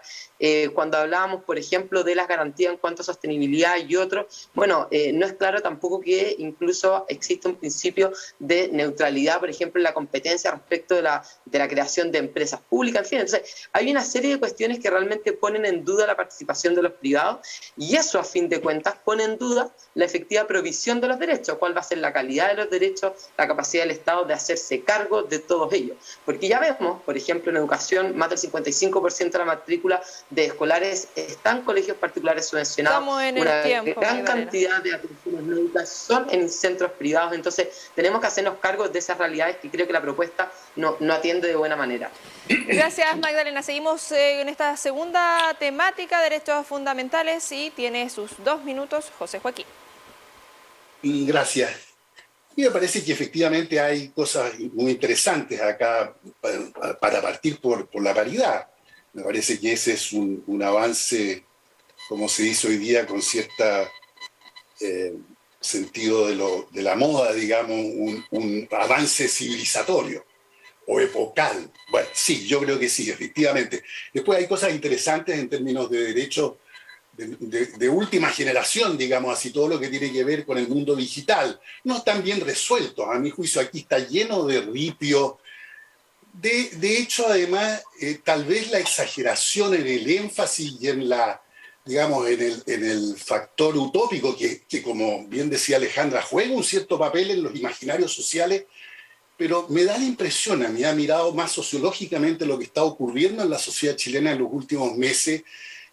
Cuando hablábamos, por ejemplo, de las garantías en cuanto a sostenibilidad y otros, bueno, no es claro tampoco que incluso existe un principio de neutralidad, por ejemplo, en la competencia respecto de la creación de empresas públicas. En fin, entonces hay una serie de cuestiones que realmente ponen en duda la participación de los privados y eso, a fin de cuentas, pone en duda la efectiva provisión provisión de los derechos, cuál va a ser la calidad de los derechos, la capacidad del Estado de hacerse cargo de todos ellos. Porque ya vemos, por ejemplo, en educación, más del 55% de la matrícula de escolares están en colegios particulares subvencionados. Estamos en una el tiempo, gran cantidad de atenciones médicas son en centros privados. Entonces, tenemos que hacernos cargo de esas realidades que creo que la propuesta no atiende de buena manera. Gracias, Magdalena. Seguimos en esta segunda temática, derechos fundamentales, y tiene sus 2 minutos José Joaquín. Gracias. Y me parece que efectivamente hay cosas muy interesantes acá para partir por la paridad. Me parece que ese es un avance, como se dice hoy día, con cierta sentido de la moda, digamos, un avance civilizatorio o epocal. Bueno, sí, yo creo que sí, efectivamente. Después hay cosas interesantes en términos de derechos de última generación, digamos así, todo lo que tiene que ver con el mundo digital. No están bien resueltos. A mi juicio aquí está lleno de ripio. De hecho, además, tal vez la exageración en el énfasis y en la, digamos, en el factor utópico que, como bien decía Alejandra, juega un cierto papel en los imaginarios sociales, pero me da la impresión, a mí ha mirado más sociológicamente lo que está ocurriendo en la sociedad chilena en los últimos meses,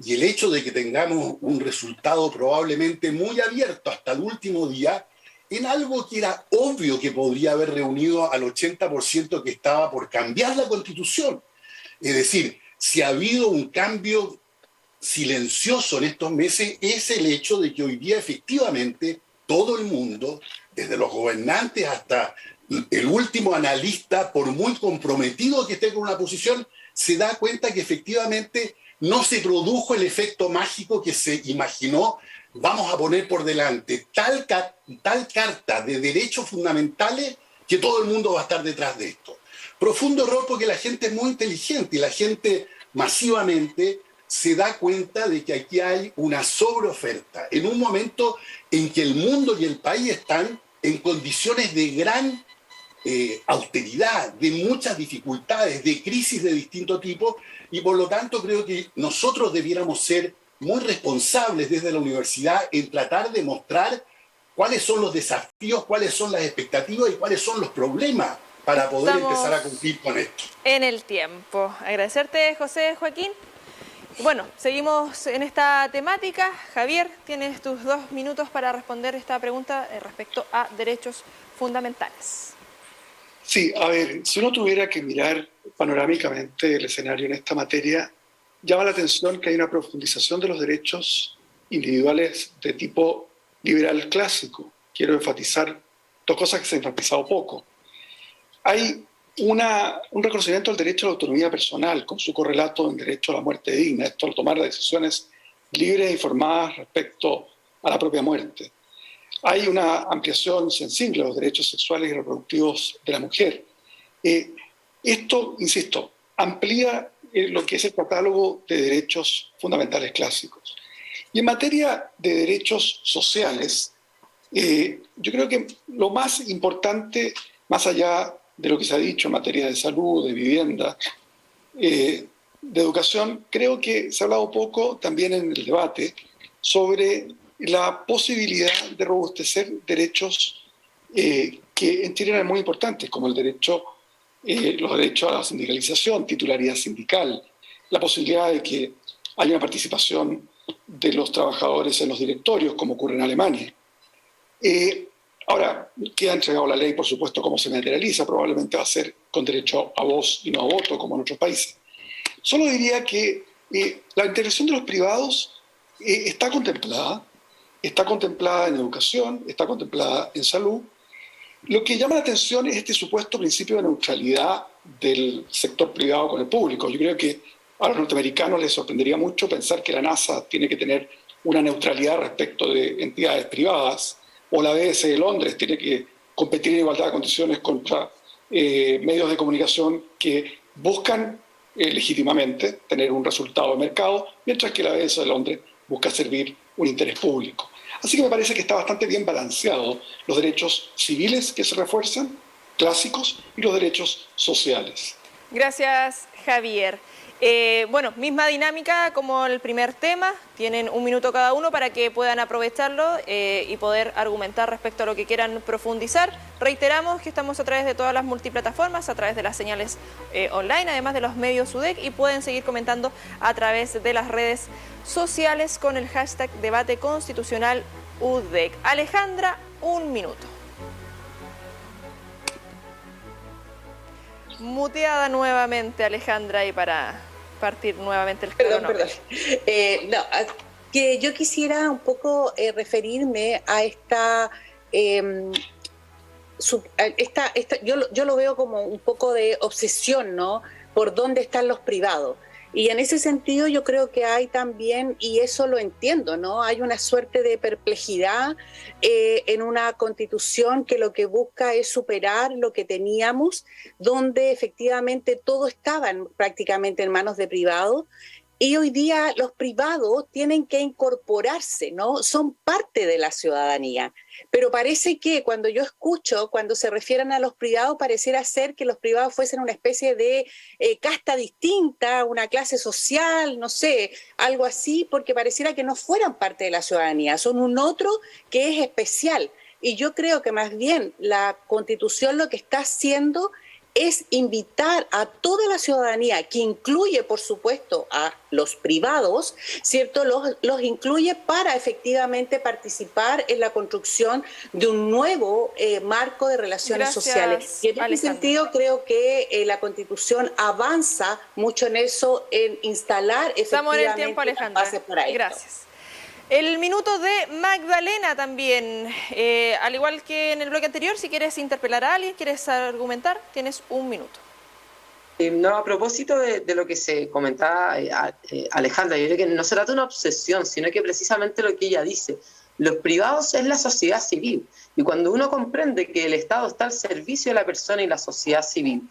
y el hecho de que tengamos un resultado probablemente muy abierto hasta el último día, en algo que era obvio que podría haber reunido al 80% que estaba por cambiar la Constitución. Es decir, si ha habido un cambio silencioso en estos meses, es el hecho de que hoy día efectivamente todo el mundo, desde los gobernantes hasta el último analista, por muy comprometido que esté con una posición, se da cuenta que efectivamente no se produjo el efecto mágico que se imaginó. Vamos a poner por delante tal carta de derechos fundamentales que todo el mundo va a estar detrás de esto. Profundo error, porque la gente es muy inteligente y la gente masivamente se da cuenta de que aquí hay una sobreoferta en un momento en que el mundo y el país están en condiciones de gran austeridad, de muchas dificultades, de crisis de distinto tipo, y por lo tanto creo que nosotros debiéramos ser muy responsables desde la universidad en tratar de mostrar cuáles son los desafíos, cuáles son las expectativas y cuáles son los problemas para poder empezar a cumplir con esto. En el tiempo. Agradecerte, José Joaquín. Bueno, seguimos en esta temática. Javier, tienes tus 2 minutos para responder esta pregunta respecto a derechos fundamentales. Sí, a ver, si uno tuviera que mirar panorámicamente el escenario en esta materia, llama la atención que hay una profundización de los derechos individuales de tipo liberal clásico. Quiero enfatizar 2 cosas que se han enfatizado poco. Hay un reconocimiento del derecho a la autonomía personal, con su correlato en derecho a la muerte digna, esto al tomar decisiones libres e informadas respecto a la propia muerte. Hay una ampliación sensible de los derechos sexuales y reproductivos de la mujer. Esto, insisto, amplía lo que es el catálogo de derechos fundamentales clásicos. Y en materia de derechos sociales, yo creo que lo más importante, más allá de lo que se ha dicho en materia de salud, de vivienda, de educación, creo que se ha hablado poco también en el debate sobre la posibilidad de robustecer derechos que en Chile eran muy importantes, como los derechos a la sindicalización, titularidad sindical, la posibilidad de que haya una participación de los trabajadores en los directorios, como ocurre en Alemania. Ahora, queda entregado la ley, por supuesto, cómo se materializa, probablemente va a ser con derecho a voz y no a voto, como en otros países. Solo diría que la intervención de los privados está contemplada en educación, está contemplada en salud. Lo que llama la atención es este supuesto principio de neutralidad del sector privado con el público. Yo creo que a los norteamericanos les sorprendería mucho pensar que la NASA tiene que tener una neutralidad respecto de entidades privadas, o la BBC de Londres tiene que competir en igualdad de condiciones contra medios de comunicación que buscan legítimamente tener un resultado de mercado, mientras que la BBC de Londres busca servir un interés público. Así que me parece que está bastante bien balanceado los derechos civiles que se refuerzan, clásicos, y los derechos sociales. Gracias, Javier. Bueno, misma dinámica como el primer tema, tienen 1 minuto cada uno para que puedan aprovecharlo y poder argumentar respecto a lo que quieran profundizar. Reiteramos que estamos a través de todas las multiplataformas, a través de las señales online, además de los medios UDEC, y pueden seguir comentando a través de las redes sociales con el hashtag Debate Constitucional UDEC. Alejandra, 1 minuto. Muteada nuevamente, Alejandra, y para partir nuevamente el cronómetro. Que yo quisiera un poco referirme a yo lo veo como un poco de obsesión, ¿no? Por dónde están los privados. Y en ese sentido yo creo que hay también, y eso lo entiendo, ¿no? Hay una suerte de perplejidad en una constitución que lo que busca es superar lo que teníamos, donde efectivamente todo estaba prácticamente en manos de privados. Y hoy día los privados tienen que incorporarse, ¿no? Son parte de la ciudadanía. Pero parece que cuando yo escucho, cuando se refieren a los privados, pareciera ser que los privados fuesen una especie de casta distinta, una clase social, no sé, algo así, porque pareciera que no fueran parte de la ciudadanía. Son un otro que es especial. Y yo creo que más bien la Constitución lo que está haciendo es invitar a toda la ciudadanía, que incluye, por supuesto, a los privados, ¿cierto? Los incluye para efectivamente participar en la construcción de un nuevo marco de relaciones sociales. Y en ese sentido creo que la Constitución avanza mucho en eso, en instalar efectivamente el tiempo, Alejandra. Bases para esto. Gracias. El minuto de Magdalena también, al igual que en el bloque anterior, si quieres interpelar a alguien, quieres argumentar, tienes 1 minuto. No, a propósito de lo que se comentaba Alejandra, yo creo que no se trata de una obsesión, sino que precisamente lo que ella dice, los privados es la sociedad civil, y cuando uno comprende que el Estado está al servicio de la persona y la sociedad civil,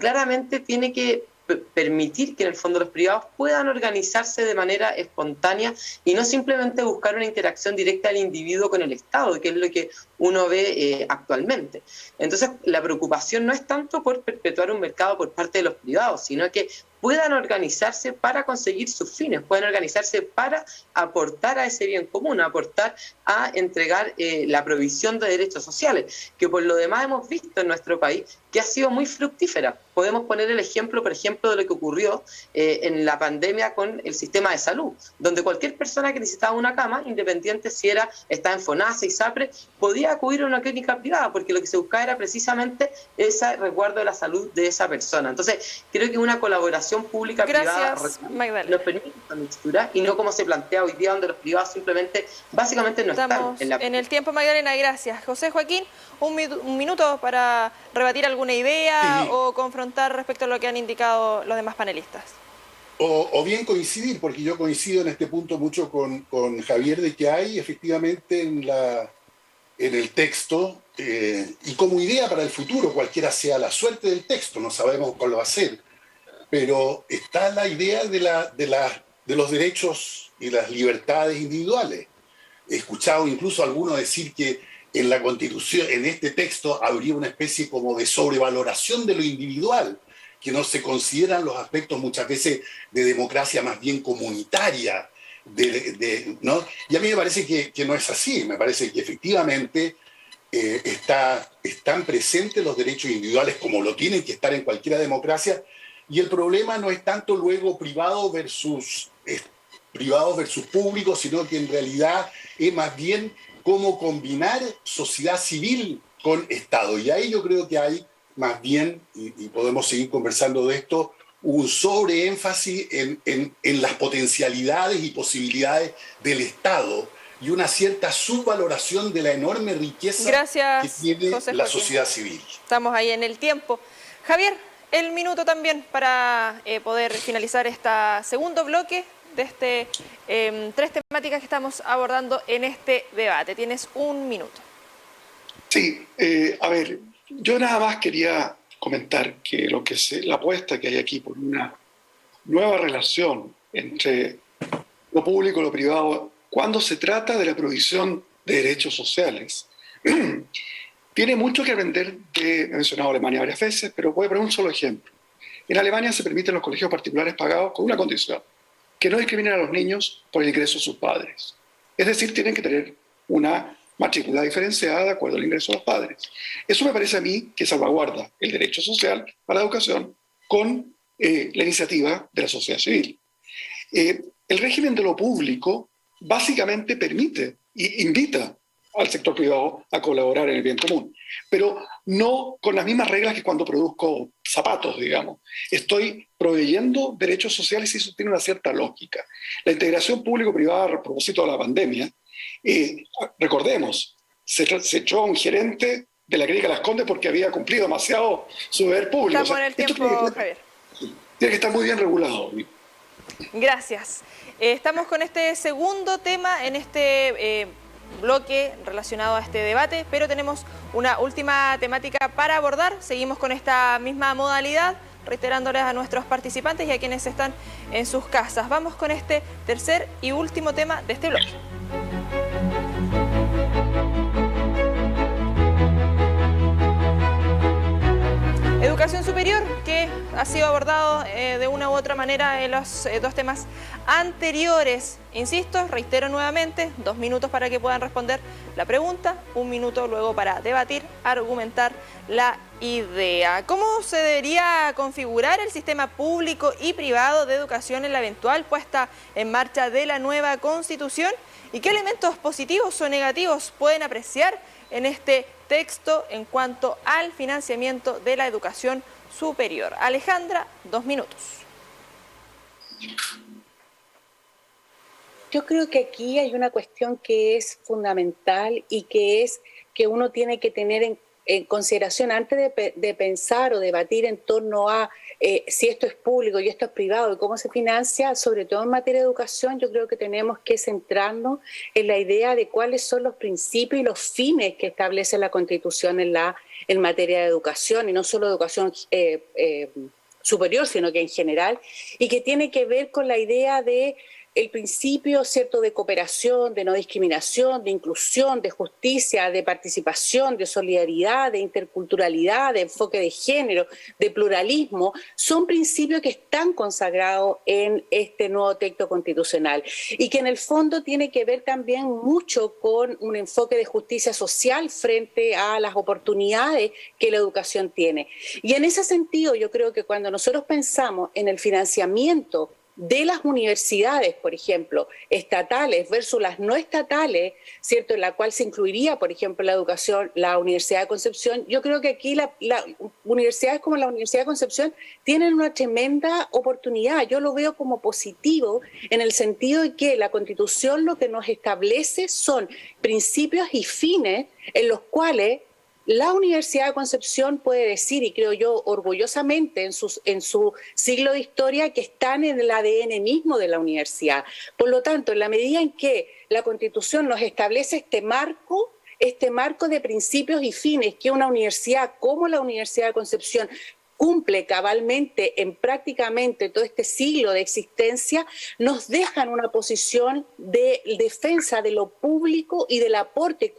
claramente tiene que permitir que en el fondo los privados puedan organizarse de manera espontánea y no simplemente buscar una interacción directa del individuo con el Estado, que es lo que uno ve actualmente. Entonces, la preocupación no es tanto por perpetuar un mercado por parte de los privados, sino que puedan organizarse para conseguir sus fines, puedan organizarse para aportar a ese bien común, aportar a entregar la provisión de derechos sociales, que por lo demás hemos visto en nuestro país que ha sido muy fructífera. Podemos poner el ejemplo, por ejemplo, de lo que ocurrió en la pandemia con el sistema de salud, donde cualquier persona que necesitaba una cama, independiente si estaba en FONASA, ISAPRE, podía acudir a una clínica privada, porque lo que se buscaba era precisamente ese resguardo de la salud de esa persona. Entonces, creo que una colaboración pública-privada nos permite esta mixtura y no como se plantea hoy día, donde los privados simplemente, básicamente no están en el tiempo, Magdalena, gracias. José Joaquín, un minuto para rebatir alguna idea o confrontar respecto a lo que han indicado los demás panelistas. O bien coincidir, porque yo coincido en este punto mucho con Javier, de que hay efectivamente en el texto, y como idea para el futuro, cualquiera sea la suerte del texto, no sabemos cuál va a ser, pero está la idea de los derechos y las libertades individuales. He escuchado incluso a algunos decir que en la Constitución, en este texto, habría una especie como de sobrevaloración de lo individual, que no se consideran los aspectos muchas veces de democracia más bien comunitaria, ¿no? Y a mí me parece que no es así, me parece que efectivamente están presentes los derechos individuales como lo tienen que estar en cualquier democracia, y el problema no es tanto luego privado versus público, sino que en realidad es más bien cómo combinar sociedad civil con Estado. Y ahí yo creo que hay más bien, y podemos seguir conversando de esto, un sobreénfasis en las potencialidades y posibilidades del Estado y una cierta subvaloración de la enorme riqueza que tiene la sociedad civil. Estamos ahí en el tiempo. Javier, el minuto también para poder finalizar este segundo bloque de 3 temáticas que estamos abordando en este debate. Tienes 1 minuto. Sí, a ver, yo nada más quería comentar que la apuesta que hay aquí por una nueva relación entre lo público y lo privado cuando se trata de la provisión de derechos sociales tiene mucho que aprender he mencionado Alemania varias veces, pero voy a poner un solo ejemplo. En Alemania se permiten los colegios particulares pagados con una condición, que no discriminen a los niños por el ingreso de sus padres. Es decir, tienen que tener una matrícula diferenciada de acuerdo al ingreso de los padres. Eso me parece a mí que salvaguarda el derecho social a la educación con la iniciativa de la sociedad civil. El régimen de lo público básicamente permite e invita al sector privado a colaborar en el bien común, pero no con las mismas reglas que cuando produzco zapatos, digamos. Estoy proveyendo derechos sociales y eso tiene una cierta lógica. La integración público-privada a propósito de la pandemia, recordemos, se echó a un gerente de la Clínica Las Condes porque había cumplido demasiado su deber público. Estamos en el tiempo, Javier. Tiene que estar muy bien regulado. Gracias. Estamos con este segundo tema en este bloque relacionado a este debate, pero tenemos una última temática para abordar. Seguimos con esta misma modalidad, reiterándoles a nuestros participantes y a quienes están en sus casas. Vamos con este tercer y último tema de este bloque. Educación superior, que ha sido abordado de una u otra manera en los dos temas anteriores. Insisto, reitero nuevamente, 2 minutos para que puedan responder la pregunta, 1 minuto luego para debatir, argumentar la idea. ¿Cómo se debería configurar el sistema público y privado de educación en la eventual puesta en marcha de la nueva Constitución? ¿Y qué elementos positivos o negativos pueden apreciar en este texto en cuanto al financiamiento de la educación superior? Alejandra, 2 minutos. Yo creo que aquí hay una cuestión que es fundamental y que es que uno tiene que tener en consideración antes de pensar o debatir en torno a si esto es público y esto es privado y cómo se financia, sobre todo en materia de educación. Yo creo que tenemos que centrarnos en la idea de cuáles son los principios y los fines que establece la Constitución en materia de educación, y no solo educación superior, sino que en general, y que tiene que ver con la idea de el principio, ¿cierto?, de cooperación, de no discriminación, de inclusión, de justicia, de participación, de solidaridad, de interculturalidad, de enfoque de género, de pluralismo, son principios que están consagrados en este nuevo texto constitucional y que en el fondo tiene que ver también mucho con un enfoque de justicia social frente a las oportunidades que la educación tiene. Y en ese sentido, yo creo que cuando nosotros pensamos en el financiamiento de las universidades, por ejemplo, estatales versus las no estatales, ¿cierto?, en la cual se incluiría, por ejemplo, la educación, la Universidad de Concepción, yo creo que aquí las universidades como la Universidad de Concepción tienen una tremenda oportunidad. Yo lo veo como positivo en el sentido de que la Constitución lo que nos establece son principios y fines en los cuales la Universidad de Concepción puede decir, y creo yo orgullosamente en su siglo de historia, que están en el ADN mismo de la universidad. Por lo tanto, en la medida en que la Constitución nos establece este marco de principios y fines que una universidad como la Universidad de Concepción cumple cabalmente en prácticamente todo este siglo de existencia, nos dejan una posición de defensa de lo público y del aporte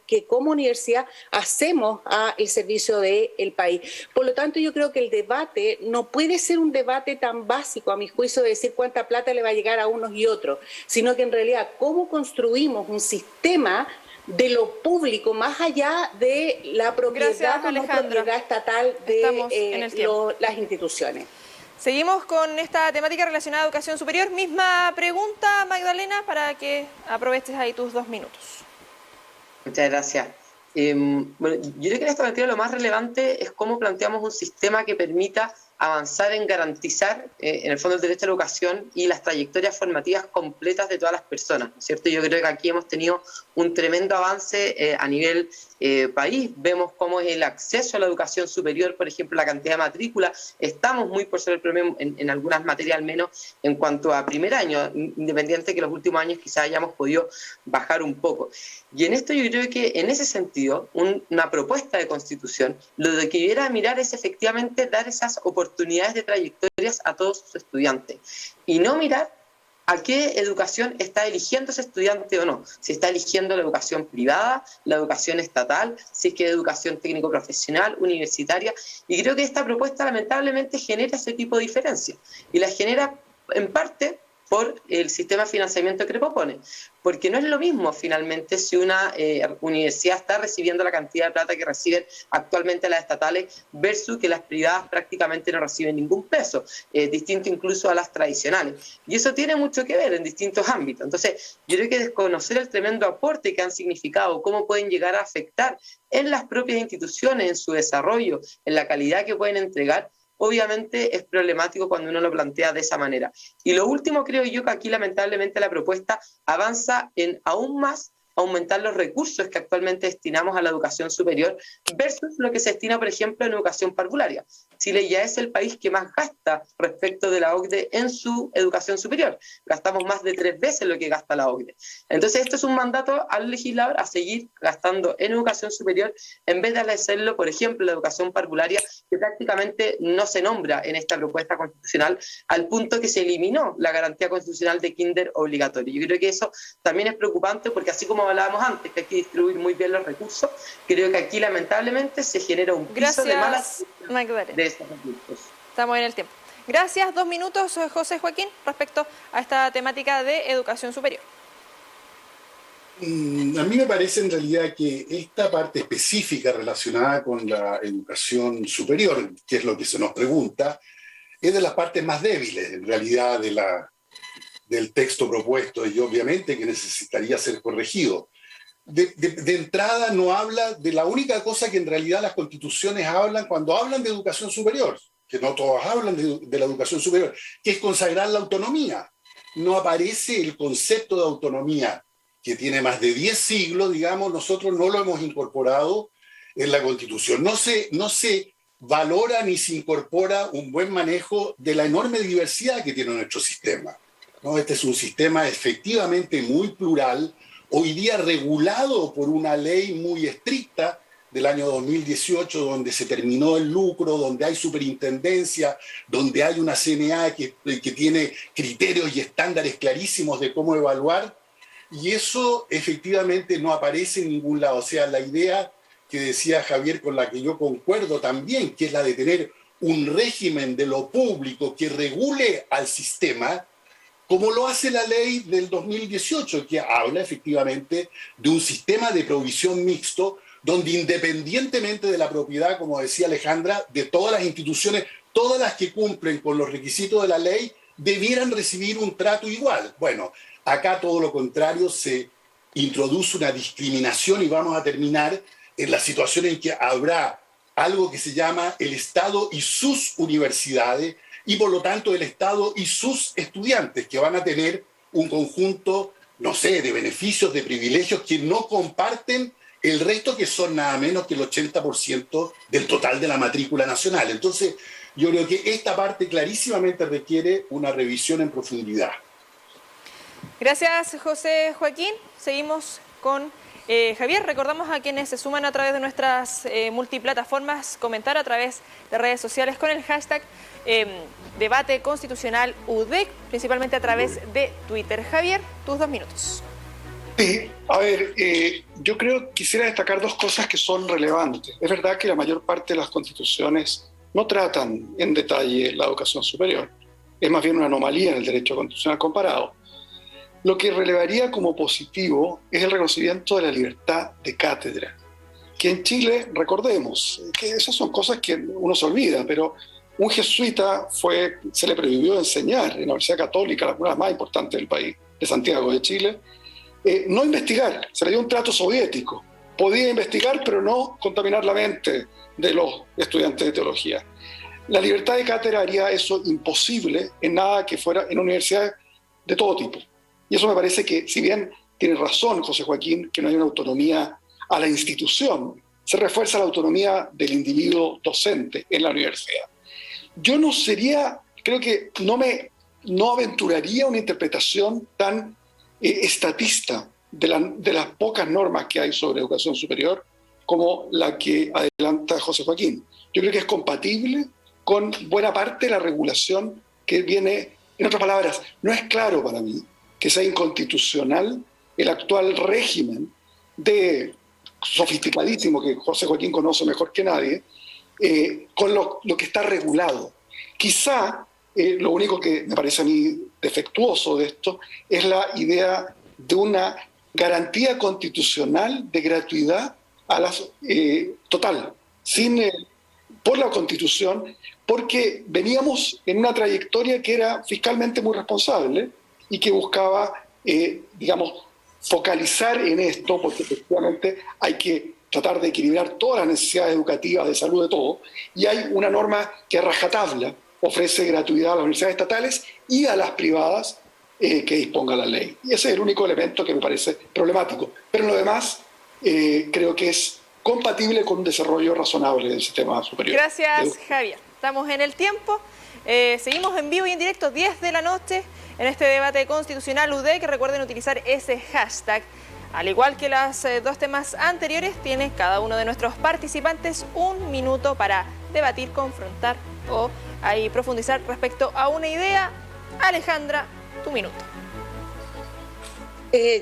que como universidad hacemos al servicio del país. Por lo tanto, yo creo que el debate no puede ser un debate tan básico, a mi juicio, de decir cuánta plata le va a llegar a unos y otros, sino que en realidad cómo construimos un sistema de lo público, más allá de la propiedad o no propiedad estatal de las instituciones. Seguimos con esta temática relacionada a educación superior. Misma pregunta, Magdalena, para que aproveches ahí tus 2 minutos. Muchas gracias. Bueno, yo creo que en esta materia lo más relevante es cómo planteamos un sistema que permita avanzar en garantizar, en el fondo, el derecho a la educación y las trayectorias formativas completas de todas las personas, ¿no es cierto? Yo creo que aquí hemos tenido un tremendo avance a nivel país. Vemos cómo es el acceso a la educación superior, por ejemplo, la cantidad de matrícula. Estamos muy por sobre el promedio en algunas materias, al menos en cuanto a primer año, independiente que los últimos años quizás hayamos podido bajar un poco. Y en esto yo creo que, en ese sentido, una propuesta de constitución, lo que debiera mirar es efectivamente dar esas oportunidades de trayectorias a todos sus estudiantes y no mirar a qué educación está eligiendo ese estudiante o no. Si está eligiendo la educación privada, la educación estatal, si es que es educación técnico-profesional, universitaria. Y creo que esta propuesta lamentablemente genera ese tipo de diferencia. Y la genera en parte por el sistema de financiamiento que propone. Porque no es lo mismo finalmente si una universidad está recibiendo la cantidad de plata que reciben actualmente las estatales versus que las privadas prácticamente no reciben ningún peso, distinto incluso a las tradicionales. Y eso tiene mucho que ver en distintos ámbitos. Entonces, yo creo que desconocer el tremendo aporte que han significado, cómo pueden llegar a afectar en las propias instituciones, en su desarrollo, en la calidad que pueden entregar, obviamente es problemático cuando uno lo plantea de esa manera. Y lo último, creo yo, que aquí lamentablemente la propuesta avanza en aún más aumentar los recursos que actualmente destinamos a la educación superior versus lo que se destina, por ejemplo, en educación parvularia. Chile ya es el país que más gasta respecto de la OCDE en su educación superior. Gastamos más de 3 veces lo que gasta la OCDE. Entonces, esto es un mandato al legislador a seguir gastando en educación superior en vez de hacerlo, por ejemplo, la educación parvularia, que prácticamente no se nombra en esta propuesta constitucional, al punto que se eliminó la garantía constitucional de kinder obligatorio. Yo creo que eso también es preocupante porque, así como hablábamos antes, que hay que distribuir muy bien los recursos, creo que aquí lamentablemente se genera un piso de malas de esos recursos. Estamos en el tiempo. Gracias. 2 minutos, José Joaquín, respecto a esta temática de educación superior. A mí me parece en realidad que esta parte específica relacionada con la educación superior, que es lo que se nos pregunta, es de las partes más débiles en realidad del texto propuesto y obviamente que necesitaría ser corregido. De entrada no habla de la única cosa que en realidad las constituciones hablan cuando hablan de educación superior, que no todos hablan de la educación superior, que es consagrar la autonomía. No aparece el concepto de autonomía, que tiene más de 10 siglos, digamos, nosotros no lo hemos incorporado en la Constitución. No se valora ni se incorpora un buen manejo de la enorme diversidad que tiene nuestro sistema, ¿no? Este es un sistema efectivamente muy plural, hoy día regulado por una ley muy estricta del año 2018, donde se terminó el lucro, donde hay superintendencia, donde hay una CNA que tiene criterios y estándares clarísimos de cómo evaluar, y eso efectivamente no aparece en ningún lado. O sea, la idea que decía Javier, con la que yo concuerdo también, que es la de tener un régimen de lo público que regule al sistema, como lo hace la ley del 2018, que habla efectivamente de un sistema de provisión mixto, donde independientemente de la propiedad, como decía Alejandra, de todas las instituciones, todas las que cumplen con los requisitos de la ley, debieran recibir un trato igual. Bueno, acá todo lo contrario, se introduce una discriminación y vamos a terminar en la situación en que habrá algo que se llama el Estado y sus universidades, y por lo tanto el Estado y sus estudiantes, que van a tener un conjunto, no sé, de beneficios, de privilegios que no comparten el resto, que son nada menos que el 80% del total de la matrícula nacional. Entonces, yo creo que esta parte clarísimamente requiere una revisión en profundidad. Gracias, José Joaquín. Seguimos con Javier. Recordamos a quienes se suman a través de nuestras multiplataformas, comentar a través de redes sociales con el hashtag Debate Constitucional UDEC, principalmente a través de Twitter. Javier, tus 2 minutos. Sí, a ver, yo quisiera destacar 2 cosas que son relevantes. Es verdad que la mayor parte de las constituciones no tratan en detalle la educación superior. Es más bien una anomalía en el derecho constitucional comparado. Lo que relevaría como positivo es el reconocimiento de la libertad de cátedra, que en Chile, recordemos, que esas son cosas que uno se olvida, pero un jesuita se le prohibió enseñar en la Universidad Católica, la una más importante del país, de Santiago de Chile, no investigar, se le dio un trato soviético. Podía investigar, pero no contaminar la mente de los estudiantes de teología. La libertad de cátedra haría eso imposible en nada que fuera en universidades de todo tipo. Y eso me parece que, si bien tiene razón José Joaquín, que no hay una autonomía a la institución, se refuerza la autonomía del individuo docente en la universidad. Yo creo que no aventuraría una interpretación tan estatista de las pocas normas que hay sobre educación superior como la que adelanta José Joaquín. Yo creo que es compatible con buena parte de la regulación que viene En otras palabras, no es claro para mí que sea inconstitucional el actual régimen de sofisticadísimo que José Joaquín conoce mejor que nadie, con lo que está regulado. Quizá lo único que me parece a mí defectuoso de esto es la idea de una garantía constitucional de gratuidad a las, total, por la Constitución, porque veníamos en una trayectoria que era fiscalmente muy responsable y que buscaba, digamos, focalizar en esto, porque efectivamente hay que tratar de equilibrar todas las necesidades educativas, de salud, de todo, y hay una norma que a rajatabla ofrece gratuidad a las universidades estatales y a las privadas que disponga la ley. Y ese es el único elemento que me parece problemático. Pero en lo demás, creo que es compatible con un desarrollo razonable del sistema superior. Gracias, Javier. Estamos en el tiempo. Seguimos en vivo y en directo, 10 de la noche, en este debate constitucional UDEC. Recuerden utilizar ese hashtag. Al igual que los dos temas anteriores, tiene cada uno de nuestros participantes 1 minuto para debatir, confrontar o ahí profundizar respecto a una idea. Alejandra, tu minuto.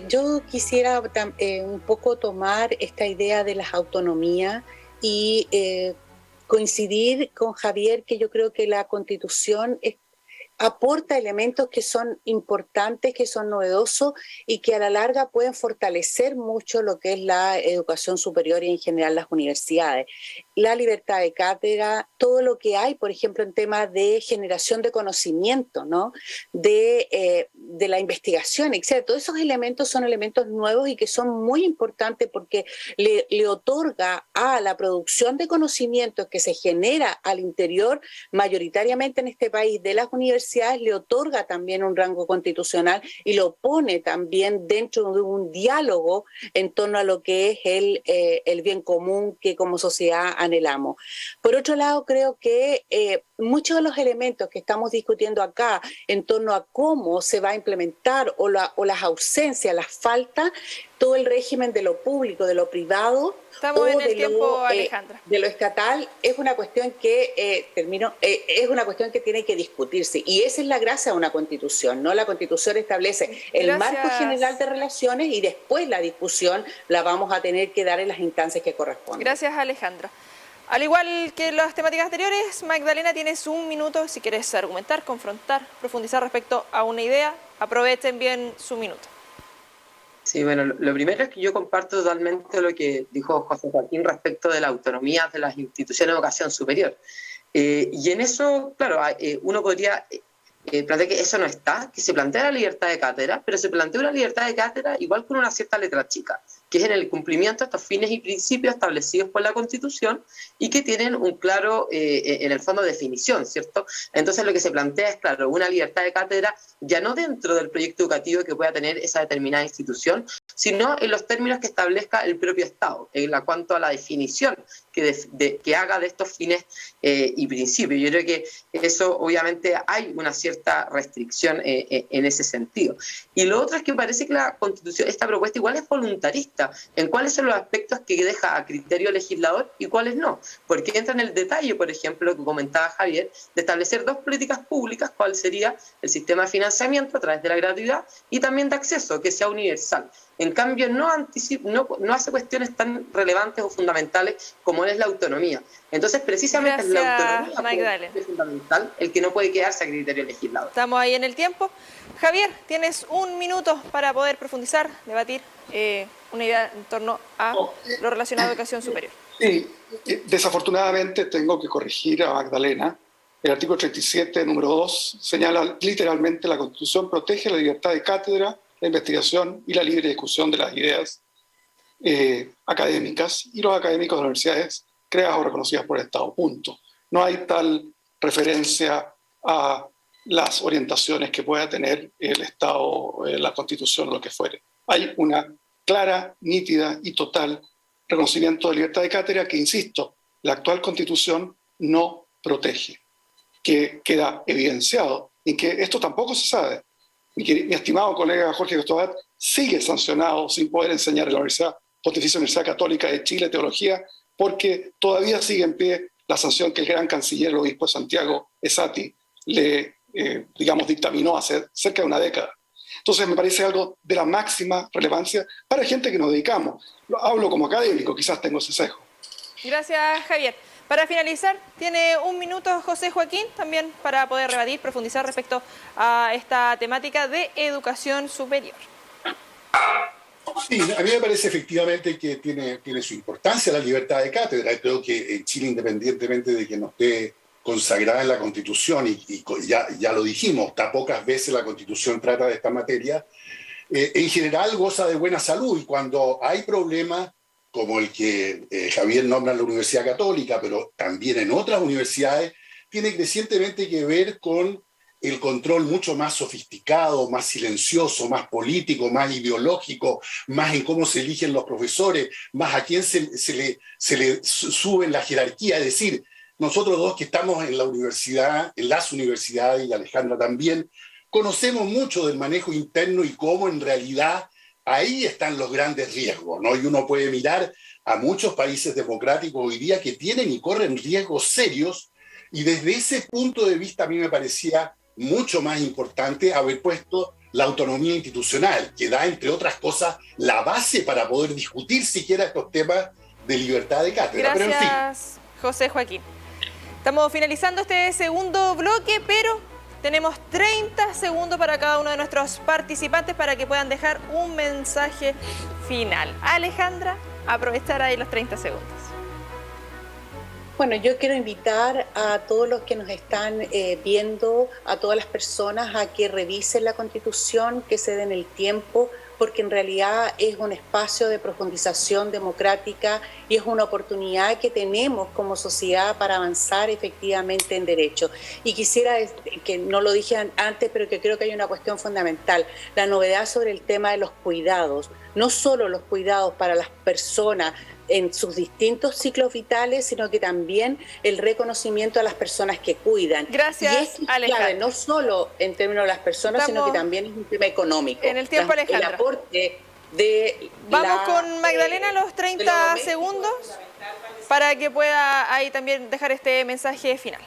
Yo quisiera un poco tomar esta idea de las autonomías y coincidir con Javier, que yo creo que la Constitución aporta elementos que son importantes, que son novedosos y que a la larga pueden fortalecer mucho lo que es la educación superior y en general las universidades. La libertad de cátedra, todo lo que hay, por ejemplo, en temas de generación de conocimiento, ¿no? de la investigación, etc. Todos esos elementos son elementos nuevos y que son muy importantes porque le otorga a la producción de conocimientos que se genera al interior, mayoritariamente en este país, de las universidades, le otorga también un rango constitucional y lo pone también dentro de un diálogo en torno a lo que es el bien común que como sociedad anhelamos. Por otro lado, creo que muchos de los elementos que estamos discutiendo acá en torno a cómo se va a implementar o las ausencias, las faltas, todo el régimen de lo público, de lo privado, estamos en el tiempo, Alejandra, de lo estatal, es una cuestión que es una cuestión que tiene que discutirse, y esa es la gracia de una Constitución, ¿no? La Constitución establece el marco general de relaciones y después la discusión la vamos a tener que dar en las instancias que corresponden. Gracias, Alejandra. Al igual que las temáticas anteriores, Magdalena, tienes 1 minuto si quieres argumentar, confrontar, profundizar respecto a una idea. Aprovechen bien su minuto. Sí, bueno, lo primero es que yo comparto totalmente lo que dijo José Joaquín respecto de la autonomía de las instituciones de educación superior. Y en eso, claro, uno podría plantear que eso no está, que se plantea la libertad de cátedra, pero se plantea una libertad de cátedra igual con una cierta letra chica, que es en el cumplimiento de estos fines y principios establecidos por la Constitución y que tienen un claro, en el fondo, definición, ¿cierto? Entonces lo que se plantea es, claro, una libertad de cátedra ya no dentro del proyecto educativo que pueda tener esa determinada institución, sino en los términos que establezca el propio Estado, en cuanto a la definición que haga de estos fines y principios. Yo creo que eso, obviamente, hay una cierta restricción en ese sentido. Y lo otro es que parece que la Constitución, esta propuesta igual es voluntarista en cuáles son los aspectos que deja a criterio legislador y cuáles no, porque entra en el detalle, por ejemplo, que comentaba Javier, de establecer 2 políticas públicas, cuál sería el sistema de financiamiento a través de la gratuidad y también de acceso, que sea universal. En cambio, no hace cuestiones tan relevantes o fundamentales como es la autonomía. Entonces, precisamente es la autonomía que es fundamental, el que no puede quedarse a criterio legislador. Estamos ahí en el tiempo. Javier, tienes 1 minuto para poder profundizar, debatir una idea en torno a lo relacionado a educación superior. Sí, desafortunadamente tengo que corregir a Magdalena. El artículo 37, número 2, señala literalmente: la Constitución protege la libertad de cátedra, la investigación y la libre discusión de las ideas académicas y los académicos de las universidades creadas o reconocidas por el Estado. Punto. No hay tal referencia a las orientaciones que pueda tener el Estado, la Constitución o lo que fuere. Hay una clara, nítida y total reconocimiento de libertad de cátedra que, insisto, la actual Constitución no protege, que queda evidenciado en que esto tampoco se sabe. Mi estimado colega Jorge Costobat sigue sancionado sin poder enseñar en la Pontificia Universidad Católica de Chile Teología, porque todavía sigue en pie la sanción que el gran canciller, el obispo de Santiago, Esati, le digamos, dictaminó hace cerca de una década. Entonces me parece algo de la máxima relevancia para gente que nos dedicamos. Hablo como académico, quizás tengo ese sesgo. Gracias, Javier. Para finalizar, tiene un minuto José Joaquín también para poder rebatir, profundizar respecto a esta temática de educación superior. Sí, a mí me parece efectivamente que tiene su importancia la libertad de cátedra. Creo que en Chile, independientemente de que no esté consagrada en la Constitución, y ya lo dijimos, está pocas veces la Constitución trata de esta materia, en general goza de buena salud, y cuando hay problemas como el que Javier nombra en la Universidad Católica, pero también en otras universidades, tiene crecientemente que ver con el control mucho más sofisticado, más silencioso, más político, más ideológico, más en cómo se eligen los profesores, más a quién se le sube en la jerarquía. Es decir, nosotros dos que estamos en la universidad, en las universidades, y Alejandra también, conocemos mucho del manejo interno y cómo en realidad ahí están los grandes riesgos, ¿no? Y uno puede mirar a muchos países democráticos hoy día que tienen y corren riesgos serios, y desde ese punto de vista a mí me parecía mucho más importante haber puesto la autonomía institucional, que da, entre otras cosas, la base para poder discutir siquiera estos temas de libertad de cátedra. Gracias, pero en fin. José Joaquín. Estamos finalizando este segundo bloque, pero tenemos 30 segundos para cada uno de nuestros participantes para que puedan dejar un mensaje final. Alejandra, aprovechar ahí los 30 segundos. Bueno, yo quiero invitar a todos los que nos están viendo, a todas las personas, a que revisen la Constitución, que se den el tiempo, porque en realidad es un espacio de profundización democrática y es una oportunidad que tenemos como sociedad para avanzar efectivamente en derecho. Y quisiera, que no lo dije antes, pero que creo que hay una cuestión fundamental, la novedad sobre el tema de los cuidados, no solo los cuidados para las personas en sus distintos ciclos vitales, sino que también el reconocimiento a las personas que cuidan. Gracias, y es clave, no solo en términos de las personas, sino que también es un tema económico. En el tiempo, Alejandra. El aporte de Vamos con Magdalena los 30 segundos para que pueda ahí también dejar este mensaje final.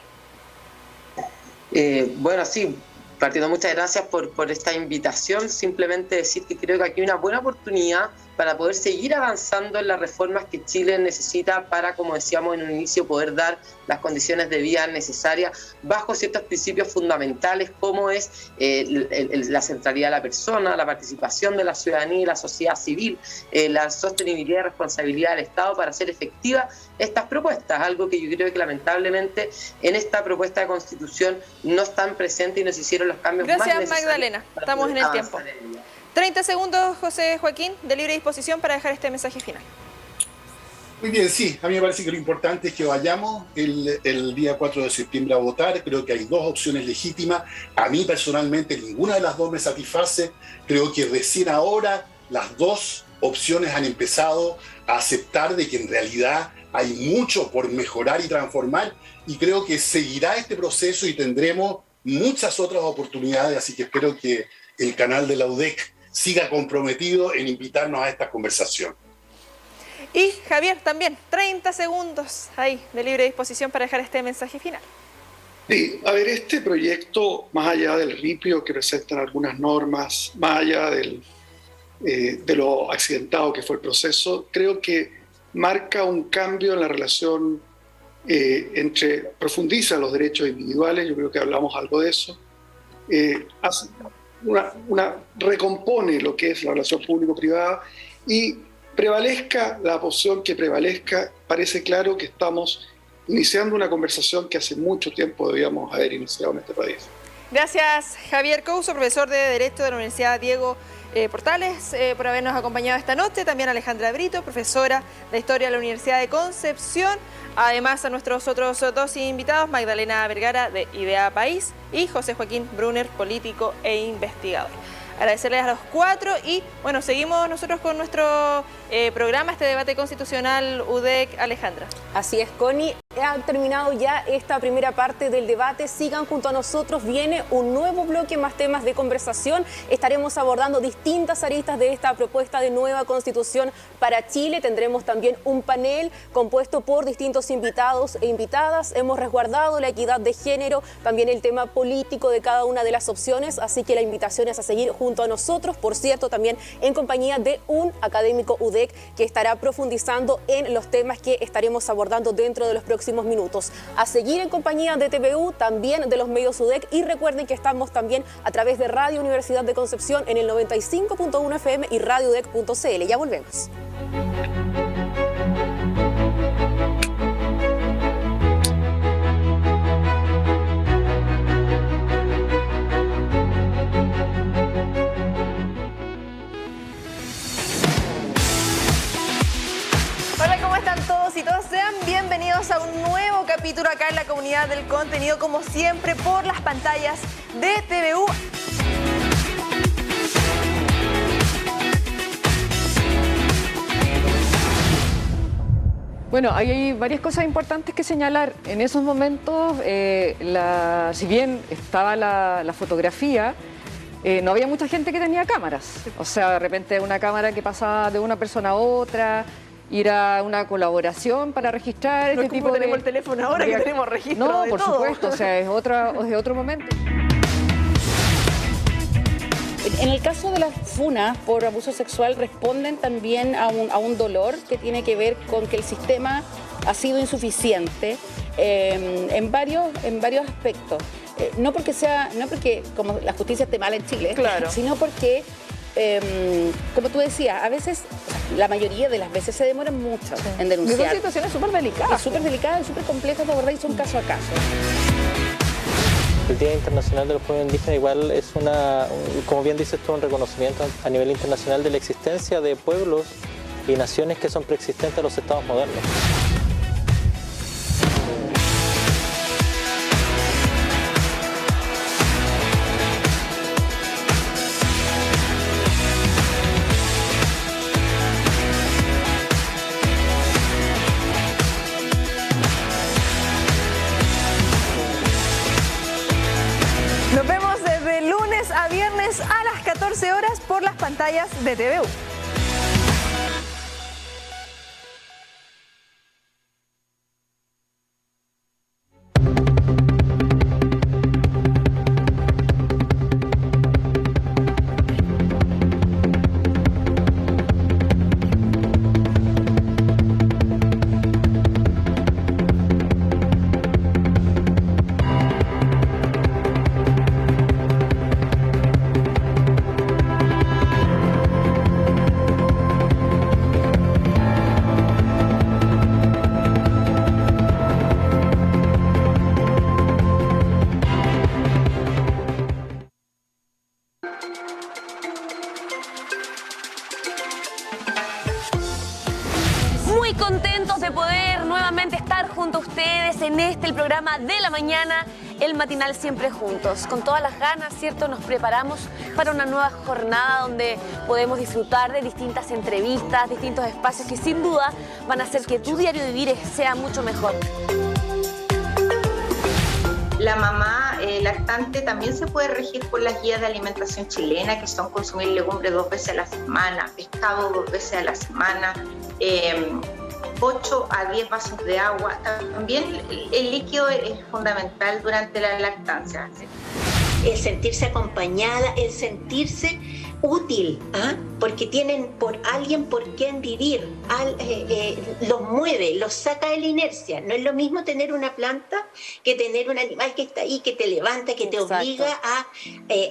Bueno, sí, partiendo, muchas gracias por esta invitación. Simplemente decir que creo que aquí hay una buena oportunidad para poder seguir avanzando en las reformas que Chile necesita para, como decíamos en un inicio, poder dar las condiciones de vida necesarias bajo ciertos principios fundamentales, como es la centralidad de la persona, la participación de la ciudadanía y la sociedad civil, la sostenibilidad y responsabilidad del Estado para hacer efectivas estas propuestas, algo que yo creo que lamentablemente en esta propuesta de Constitución no están presentes y nos hicieron los cambios más necesarios. Gracias, Magdalena. Estamos en el tiempo. 30 segundos, José Joaquín, de libre disposición para dejar este mensaje final. Muy bien, sí, a mí me parece que lo importante es que vayamos el día 4 de septiembre a votar. Creo que hay dos opciones legítimas. A mí personalmente ninguna de las dos me satisface. Creo que recién ahora las dos opciones han empezado a aceptar de que en realidad hay mucho por mejorar y transformar, y creo que seguirá este proceso y tendremos muchas otras oportunidades, así que espero que el canal de la UDEC siga comprometido en invitarnos a esta conversación. Y Javier, también 30 segundos ahí de libre disposición para dejar este mensaje final. Sí, a ver, este proyecto, más allá del ripio que presentan algunas normas, más allá de lo accidentado que fue el proceso, creo que marca un cambio en la relación profundiza los derechos individuales, yo creo que hablamos algo de eso, recompone lo que es la relación público-privada y prevalezca la opción que prevalezca. Parece claro que estamos iniciando una conversación que hace mucho tiempo debíamos haber iniciado en este país. Gracias, Javier Couso, profesor de Derecho de la Universidad Diego Portales, por habernos acompañado esta noche. También Alejandra Brito, profesora de Historia de la Universidad de Concepción. Además a nuestros otros dos invitados, Magdalena Vergara de Idea País y José Joaquín Brunner, político e investigador. Agradecerles a los cuatro y bueno, seguimos nosotros con nuestro programa, este debate constitucional UDEC. Alejandra. Así es, Connie. Ha terminado ya esta primera parte del debate. Sigan junto a nosotros. Viene un nuevo bloque, más temas de conversación. Estaremos abordando distintas aristas de esta propuesta de nueva constitución para Chile. Tendremos también un panel compuesto por distintos invitados e invitadas. Hemos resguardado la equidad de género, también el tema político de cada una de las opciones. Así que la invitación es a seguir junto a nosotros. Por cierto, también en compañía de un académico UDEC que estará profundizando en los temas que estaremos abordando dentro de los próximos minutos. A seguir en compañía de TVU, también de los medios UDEC, y recuerden que estamos también a través de Radio Universidad de Concepción en el 95.1 FM y radioudec.cl. Ya volvemos. Y todos sean bienvenidos a un nuevo capítulo acá en la Comunidad del Contenido, como siempre por las pantallas de TVU. Bueno, hay varias cosas importantes que señalar. En esos momentos, si bien estaba la fotografía, no había mucha gente que tenía cámaras. O sea, de repente una cámara que pasaba de una persona a otra, ir a una colaboración para registrar este tipo de... tenemos el teléfono ahora que tenemos registro de todo. No, por supuesto, o sea, es de otro momento. En el caso de las funas por abuso sexual responden también a un dolor que tiene que ver con que el sistema ha sido insuficiente en varios aspectos. No porque como la justicia esté mala en Chile, claro, sino porque como tú decías, a veces, la mayoría de las veces se demoran mucho en denunciar. Y son situaciones súper delicadas. Súper delicadas y súper complejas, de verdad, y son caso a caso. El Día Internacional de los Pueblos Indígenas igual es como bien dices tú, un reconocimiento a nivel internacional de la existencia de pueblos y naciones que son preexistentes a los estados modernos. Nos vemos desde lunes a viernes a las 14 horas por las pantallas de TVU. Muy contentos de poder nuevamente estar junto a ustedes en el programa de la mañana, el matinal Siempre Juntos. Con todas las ganas, ¿cierto? Nos preparamos para una nueva jornada donde podemos disfrutar de distintas entrevistas, distintos espacios que sin duda van a hacer que tu diario vivir sea mucho mejor. La mamá lactante también se puede regir por las guías de alimentación chilena, que son consumir legumbres 2 veces a la semana, pescado 2 veces a la semana, 8 a 10 vasos de agua. También el líquido es fundamental durante la lactancia. El sentirse acompañada, el sentirse útil, porque tienen por alguien por quien vivir, los mueve, los saca de la inercia. No es lo mismo tener una planta que tener un animal que está ahí, que te levanta, que te obliga a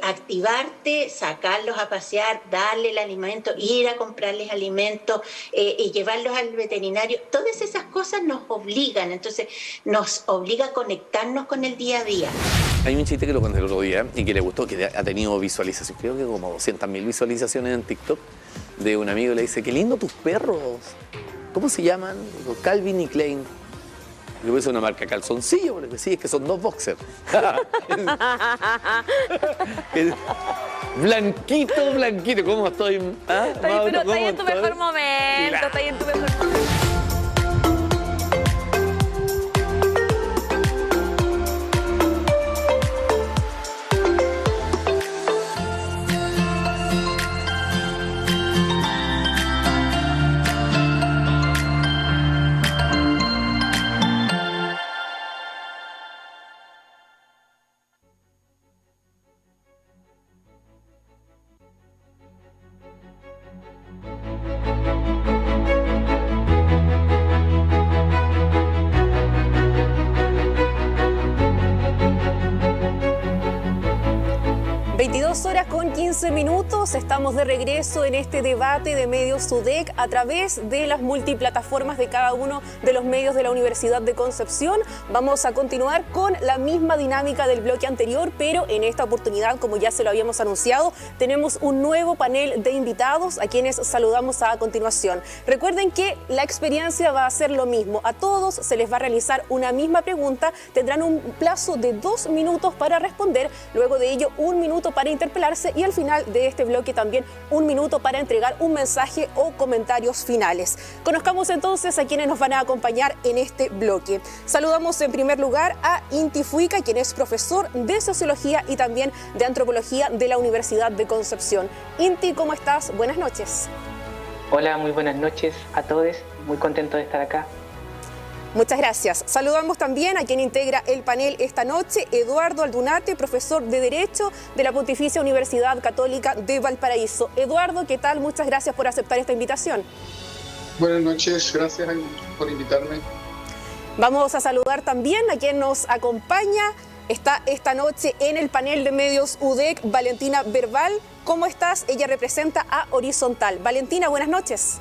activarte, sacarlos a pasear, darle el alimento, ir a comprarles alimento y llevarlos al veterinario. Todas esas cosas nos obligan, entonces nos obliga a conectarnos con el día a día. Hay un chiste que lo conté el otro día y que le gustó, que ha tenido visualización, creo que como 200.000 visualizaciones en TikTok, de un amigo. Le dice, qué lindo tus perros. ¿Cómo se llaman? Digo, Calvin y Klein. Le puse una marca calzoncillo, porque sí, es que son 2 boxers. Blanquito, blanquito. ¿Cómo estoy? Pero está ahí en tu mejor momento, está ahí en tu mejor momento. 11 minutos, estamos de regreso en este debate de medios UDEC a través de las multiplataformas de cada uno de los medios de la Universidad de Concepción. Vamos a continuar con la misma dinámica del bloque anterior, pero en esta oportunidad, como ya se lo habíamos anunciado, tenemos un nuevo panel de invitados a quienes saludamos a continuación. Recuerden que la experiencia va a ser lo mismo. A todos se les va a realizar una misma pregunta, tendrán un plazo de 2 minutos para responder, luego de ello 1 minuto para interpelarse y al final de este bloque también 1 minuto para entregar un mensaje o comentarios finales. Conozcamos entonces a quienes nos van a acompañar en este bloque. Saludamos en primer lugar a Inti Fuica, quien es profesor de Sociología y también de Antropología de la Universidad de Concepción. Inti, ¿cómo estás? Buenas noches. Hola, muy buenas noches a todos. Muy contento de estar acá. Muchas gracias. Saludamos también a quien integra el panel esta noche, Eduardo Aldunate, profesor de Derecho de la Pontificia Universidad Católica de Valparaíso. Eduardo, ¿qué tal? Muchas gracias por aceptar esta invitación. Buenas noches, gracias por invitarme. Vamos a saludar también a quien nos acompaña. Está esta noche en el panel de medios UDEC, Valentina Verbal. ¿Cómo estás? Ella representa a Horizontal. Valentina, buenas noches.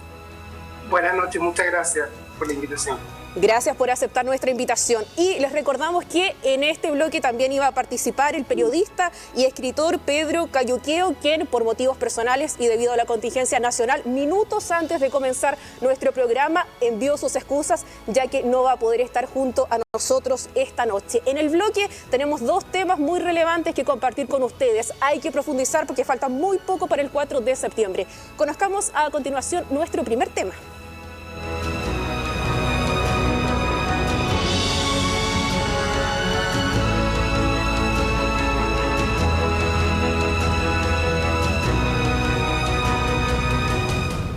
Buenas noches, muchas gracias por la invitación. Gracias por aceptar nuestra invitación. Y les recordamos que en este bloque también iba a participar el periodista y escritor Pedro Cayuqueo, quien por motivos personales y debido a la contingencia nacional, minutos antes de comenzar nuestro programa, envió sus excusas, ya que no va a poder estar junto a nosotros esta noche. En el bloque tenemos 2 temas muy relevantes que compartir con ustedes. Hay que profundizar porque falta muy poco para el 4 de septiembre. Conozcamos a continuación nuestro primer tema.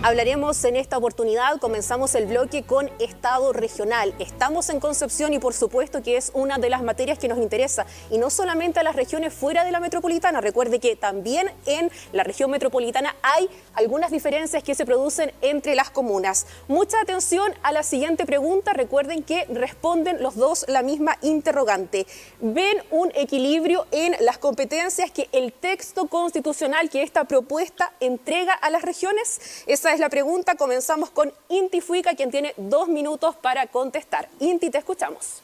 Hablaremos en esta oportunidad, comenzamos el bloque con Estado regional. Estamos en Concepción y por supuesto que es una de las materias que nos interesa. Y no solamente a las regiones fuera de la metropolitana. Recuerde que también en la región metropolitana hay algunas diferencias que se producen entre las comunas. Mucha atención a la siguiente pregunta. Recuerden que responden los dos la misma interrogante. ¿Ven un equilibrio en las competencias que el texto constitucional que esta propuesta entrega a las regiones? Esa es la pregunta. Comenzamos con Inti Fuica, quien tiene 2 minutos para contestar. Inti, te escuchamos.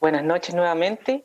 Buenas noches nuevamente.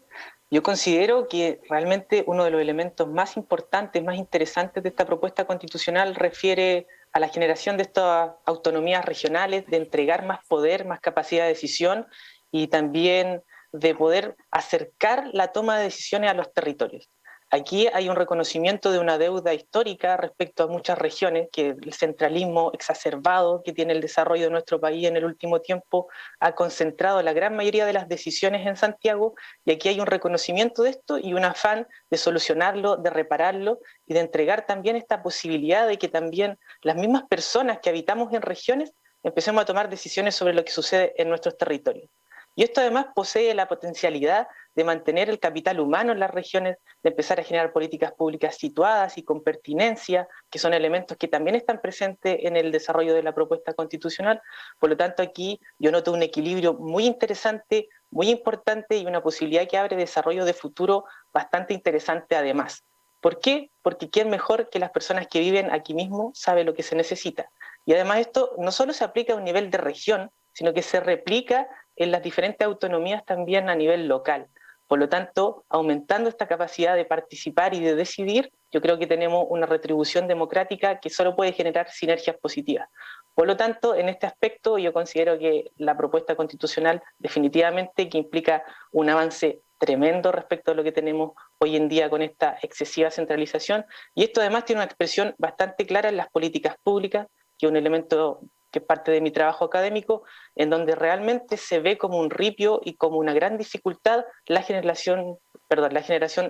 Yo considero que realmente uno de los elementos más importantes, más interesantes de esta propuesta constitucional refiere a la generación de estas autonomías regionales, de entregar más poder, más capacidad de decisión y también de poder acercar la toma de decisiones a los territorios. Aquí hay un reconocimiento de una deuda histórica respecto a muchas regiones, que el centralismo exacerbado que tiene el desarrollo de nuestro país en el último tiempo ha concentrado la gran mayoría de las decisiones en Santiago, y aquí hay un reconocimiento de esto y un afán de solucionarlo, de repararlo y de entregar también esta posibilidad de que también las mismas personas que habitamos en regiones empecemos a tomar decisiones sobre lo que sucede en nuestros territorios. Y esto además posee la potencialidad de mantener el capital humano en las regiones, de empezar a generar políticas públicas situadas y con pertinencia, que son elementos que también están presentes en el desarrollo de la propuesta constitucional. Por lo tanto, aquí yo noto un equilibrio muy interesante, muy importante y una posibilidad que abre desarrollo de futuro bastante interesante además. ¿Por qué? Porque quién mejor que las personas que viven aquí mismo sabe lo que se necesita. Y además esto no solo se aplica a un nivel de región, sino que se replica en las diferentes autonomías también a nivel local. Por lo tanto, aumentando esta capacidad de participar y de decidir, yo creo que tenemos una retribución democrática que solo puede generar sinergias positivas. Por lo tanto, en este aspecto yo considero que la propuesta constitucional definitivamente que implica un avance tremendo respecto a lo que tenemos hoy en día con esta excesiva centralización, y esto además tiene una expresión bastante clara en las políticas públicas, que es un elemento que es parte de mi trabajo académico, en donde realmente se ve como un ripio y como una gran dificultad la generación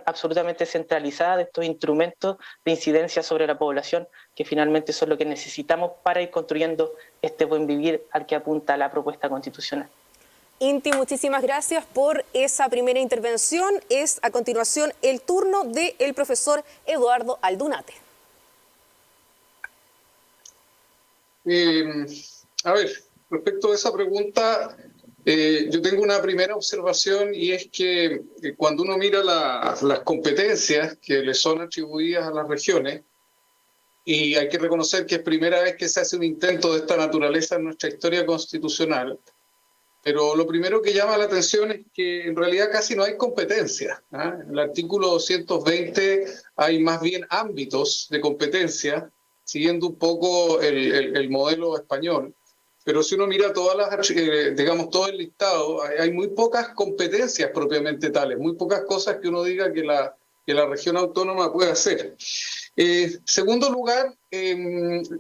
absolutamente centralizada de estos instrumentos de incidencia sobre la población, que finalmente son lo que necesitamos para ir construyendo este buen vivir al que apunta la propuesta constitucional. Inti, muchísimas gracias por esa primera intervención. Es a continuación el turno del profesor Eduardo Aldunate. A ver, respecto a esa pregunta, Yo tengo una primera observación y es que cuando uno mira las competencias que le son atribuidas a las regiones, y hay que reconocer que es primera vez que se hace un intento de esta naturaleza en nuestra historia constitucional, pero lo primero que llama la atención es que en realidad casi no hay competencia. En el artículo 220 hay más bien ámbitos de competencia, siguiendo un poco el modelo español. Pero si uno mira digamos, todo el listado, hay muy pocas competencias propiamente tales, muy pocas cosas que uno diga que la región autónoma puede hacer. Segundo lugar,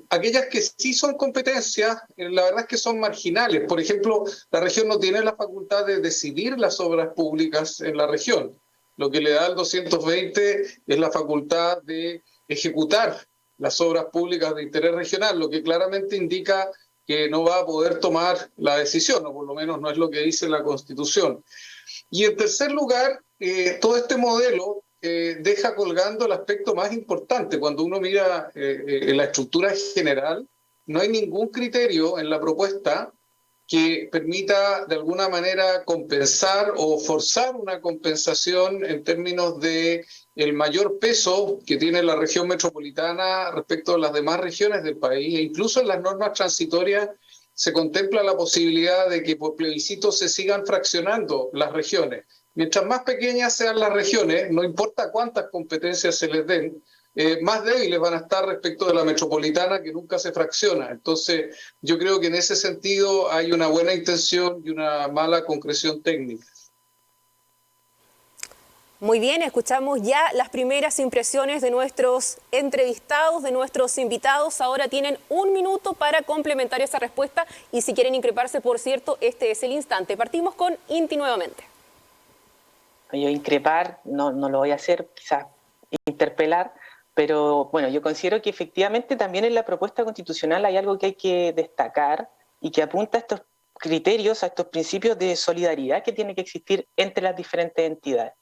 aquellas que sí son competencias, la verdad es que son marginales. Por ejemplo, la región no tiene la facultad de decidir las obras públicas en la región. Lo que le da el 220 es la facultad de ejecutar las obras públicas de interés regional, lo que claramente indica que no va a poder tomar la decisión, o por lo menos no es lo que dice la Constitución. Y en tercer lugar, todo este modelo deja colgando el aspecto más importante. Cuando uno mira en la estructura general, no hay ningún criterio en la propuesta que permita de alguna manera compensar o forzar una compensación en términos de el mayor peso que tiene la región metropolitana respecto a las demás regiones del país. E incluso en las normas transitorias se contempla la posibilidad de que por plebiscito se sigan fraccionando las regiones. Mientras más pequeñas sean las regiones, no importa cuántas competencias se les den, más débiles van a estar respecto de la metropolitana, que nunca se fracciona. Entonces, yo creo que en ese sentido hay una buena intención y una mala concreción técnica. Muy bien, escuchamos ya las primeras impresiones de nuestros entrevistados, de nuestros invitados. Ahora tienen 1 minuto para complementar esa respuesta y si quieren increparse, por cierto, este es el instante. Partimos con Inti nuevamente. Yo increpar, no lo voy a hacer, quizás interpelar, pero bueno, yo considero que efectivamente también en la propuesta constitucional hay algo que hay que destacar y que apunta a estos criterios, a estos principios de solidaridad que tiene que existir entre las diferentes entidades.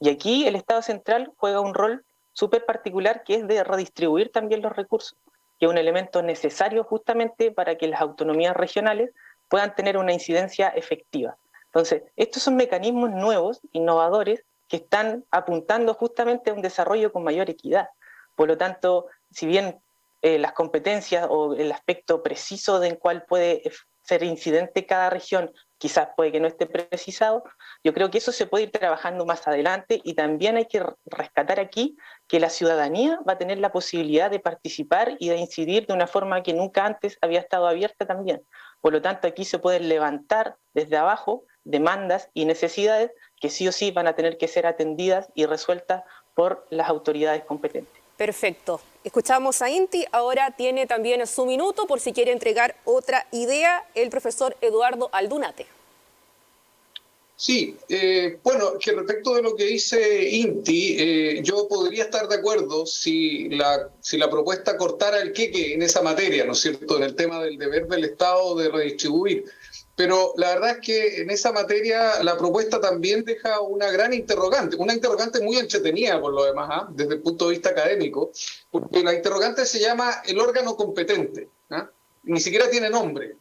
Y aquí el Estado central juega un rol súper particular, que es de redistribuir también los recursos, que es un elemento necesario justamente para que las autonomías regionales puedan tener una incidencia efectiva. Entonces, estos son mecanismos nuevos, innovadores, que están apuntando justamente a un desarrollo con mayor equidad. Por lo tanto, si bien las competencias o el aspecto preciso en cuál puede ser incidente cada región quizás puede que no esté precisado, yo creo que eso se puede ir trabajando más adelante y también hay que rescatar aquí que la ciudadanía va a tener la posibilidad de participar y de incidir de una forma que nunca antes había estado abierta también. Por lo tanto, aquí se pueden levantar desde abajo demandas y necesidades que sí o sí van a tener que ser atendidas y resueltas por las autoridades competentes. Perfecto. Escuchamos a Inti, ahora tiene también su minuto por si quiere entregar otra idea el profesor Eduardo Aldunate. Sí, bueno, que respecto de lo que dice Inti, yo podría estar de acuerdo si la propuesta cortara el queque en esa materia, ¿no es cierto?, en el tema del deber del Estado de redistribuir. Pero la verdad es que en esa materia la propuesta también deja una gran interrogante, una interrogante muy entretenida por lo demás, desde el punto de vista académico, porque la interrogante se llama el órgano competente, ni siquiera tiene nombre.